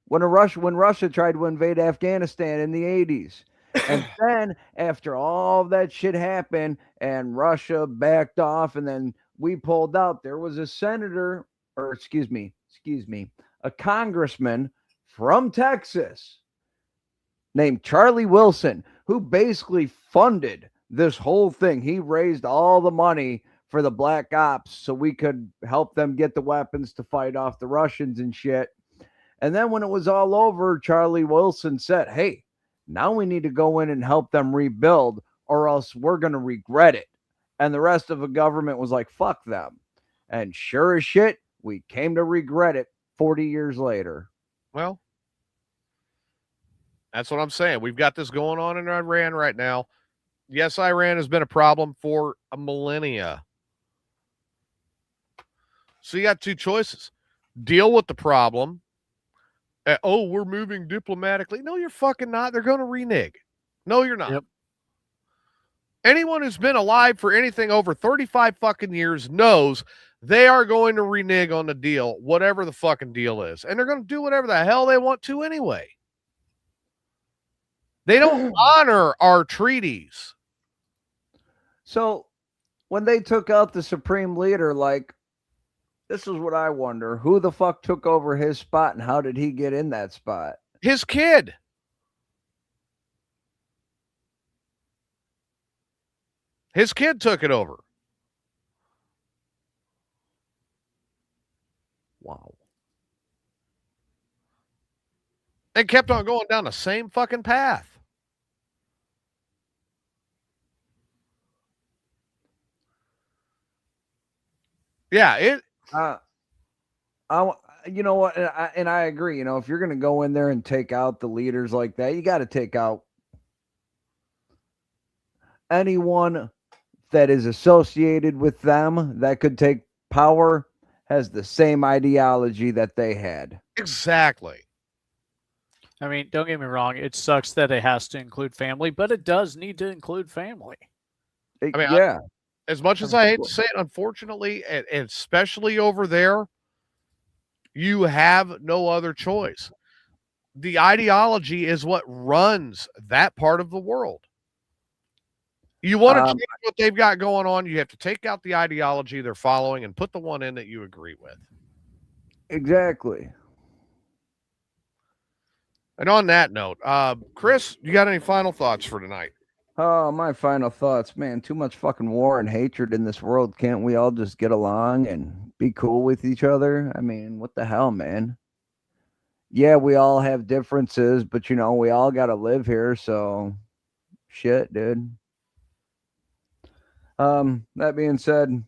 S5: When Russia tried to invade Afghanistan in the 80s. And then after all that shit happened and Russia backed off and then we pulled out, there was a senator, or excuse me, a congressman from Texas named Charlie Wilson, who basically funded this whole thing. He raised all the money for the black ops so we could help them get the weapons to fight off the Russians and shit. And then when it was all over, Charlie Wilson said, hey, now we need to go in and help them rebuild or else we're going to regret it. And the rest of the government was like, fuck them. And sure as shit, we came to regret it 40 years later.
S2: Well, that's what I'm saying. We've got this going on in Iran right now. Yes, Iran has been a problem for a millennia. So you got two choices. Deal with the problem. We're moving diplomatically. No, you're fucking not. They're going to renege. No, you're not.
S1: Yep.
S2: Anyone who's been alive for anything over 35 fucking years knows they are going to renege on the deal, whatever the fucking deal is. And they're going to do whatever the hell they want to anyway. They don't honor our treaties.
S5: So when they took out the supreme leader, like, this is what I wonder. Who the fuck took over his spot and how did he get in that spot?
S2: His kid. His kid took it over.
S5: Wow.
S2: And kept on going down the same fucking path. Yeah,
S5: you know what? And I agree. You know, if you're going to go in there and take out the leaders like that, you got to take out anyone that is associated with them that could take power, has the same ideology that they had.
S2: exactly.
S1: I mean, don't get me wrong. It sucks that it has to include family, but it does need to include family.
S5: Yeah.
S2: As much as I hate to say it, unfortunately, and especially over there, you have no other choice. The ideology is what runs that part of the world. You want to
S5: Um,
S2: change what they've got going on, you have to take out the ideology they're following and put the one in that you agree with.
S5: Exactly.
S2: And on that note, Chris, you got any final thoughts for tonight?
S5: Oh, my final thoughts, man. Too much fucking war and hatred in this world. Can't we all just get along and be cool with each other? I mean, what the hell, man? Yeah, we all have differences, but we all got to live here, so shit, dude. That being said,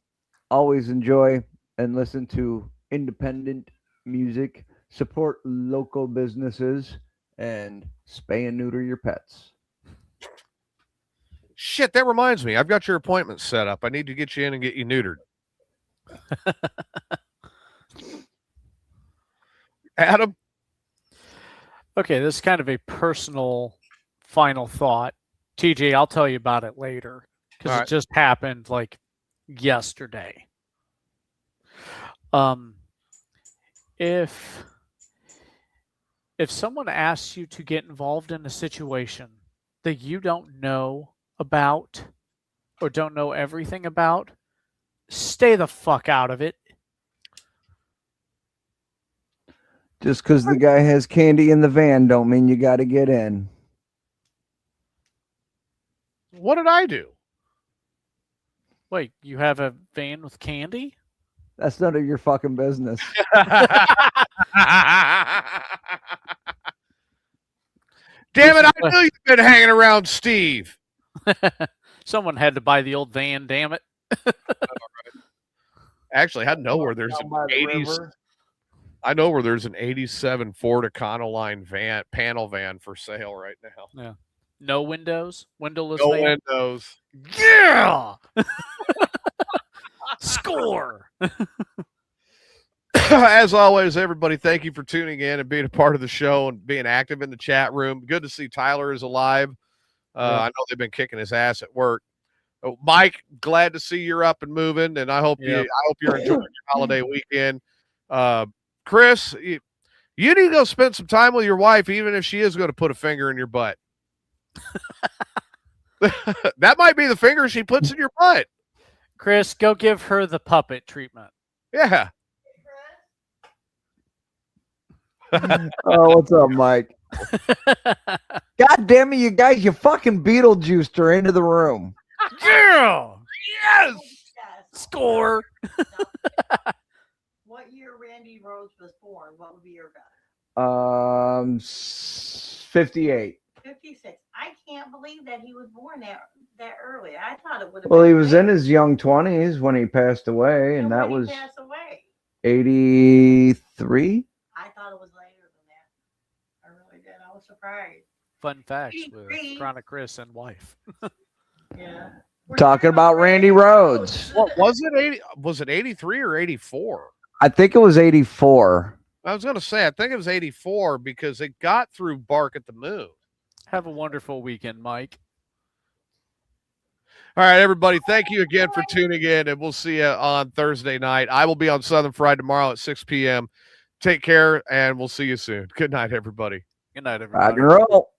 S5: always enjoy and listen to independent music, support local businesses, and spay and neuter your pets.
S2: Shit, that reminds me. I've got your appointment set up. I need to get you in and get you neutered. Adam?
S1: Okay, this is kind of a personal final thought. TJ, I'll tell you about it later because
S2: All
S1: it
S2: right.
S1: just happened like yesterday. If someone asks you to get involved in a situation that you don't know about or don't know everything about, stay the fuck out of it.
S5: Just because the guy has candy in the van don't mean you got to get in.
S2: What did I do?
S1: Wait, you have a van with candy?
S5: That's none of your fucking business.
S2: Damn it, I knew you've been hanging around Steve.
S1: Someone had to buy the old van, damn it.
S2: Actually, I know where there's an 80s. I know where there's an 87 Ford Econoline van, panel van for sale right now.
S1: Yeah. No windows? Windowless
S2: No
S1: van?
S2: windows.
S1: Yeah! Score!
S2: As always, everybody, thank you for tuning in and being a part of the show and being active in the chat room. Good to see Tyler is alive. I know they've been kicking his ass at work. Oh, Mike, glad to see you're up and moving, and I hope you're enjoying your holiday weekend. Chris, you need to go spend some time with your wife, even if she is going to put a finger in your butt. That might be the finger she puts in your butt.
S1: Chris, go give her the puppet treatment.
S2: Yeah.
S5: Oh, what's up, Mike? God damn it, you guys, you fucking Beetlejuiced her into the room.
S1: Yeah!
S2: Yes.
S1: Score!
S4: What year Randy Rhodes was born? What would be your guess?
S5: 58.
S4: 56. I can't believe that he was born that early. I thought it would have
S5: Well,
S4: been
S5: he was in
S4: later.
S5: his young 20s when he passed away, and
S4: And
S5: that
S4: when
S5: was
S4: he passed away.
S5: 83.
S4: I thought it was later than that. I really did. I was surprised.
S1: Fun facts with
S4: 83.
S1: Chronic Chris and wife.
S4: Yeah.
S5: Talking about Randy Rhodes.
S2: What was it? 80? Was it 83 or 84?
S5: I think it was 84.
S2: I was going to say, I think it was 84 because it got through Bark at the Moon.
S1: Have a wonderful weekend, Mike.
S2: All right, everybody. Thank you again for tuning in, and we'll see you on Thursday night. I will be on Southern Fried tomorrow at 6 p.m. Take care, and we'll see you soon. Good night, everybody.
S1: Good night,
S5: Rock
S1: everybody.
S5: and roll.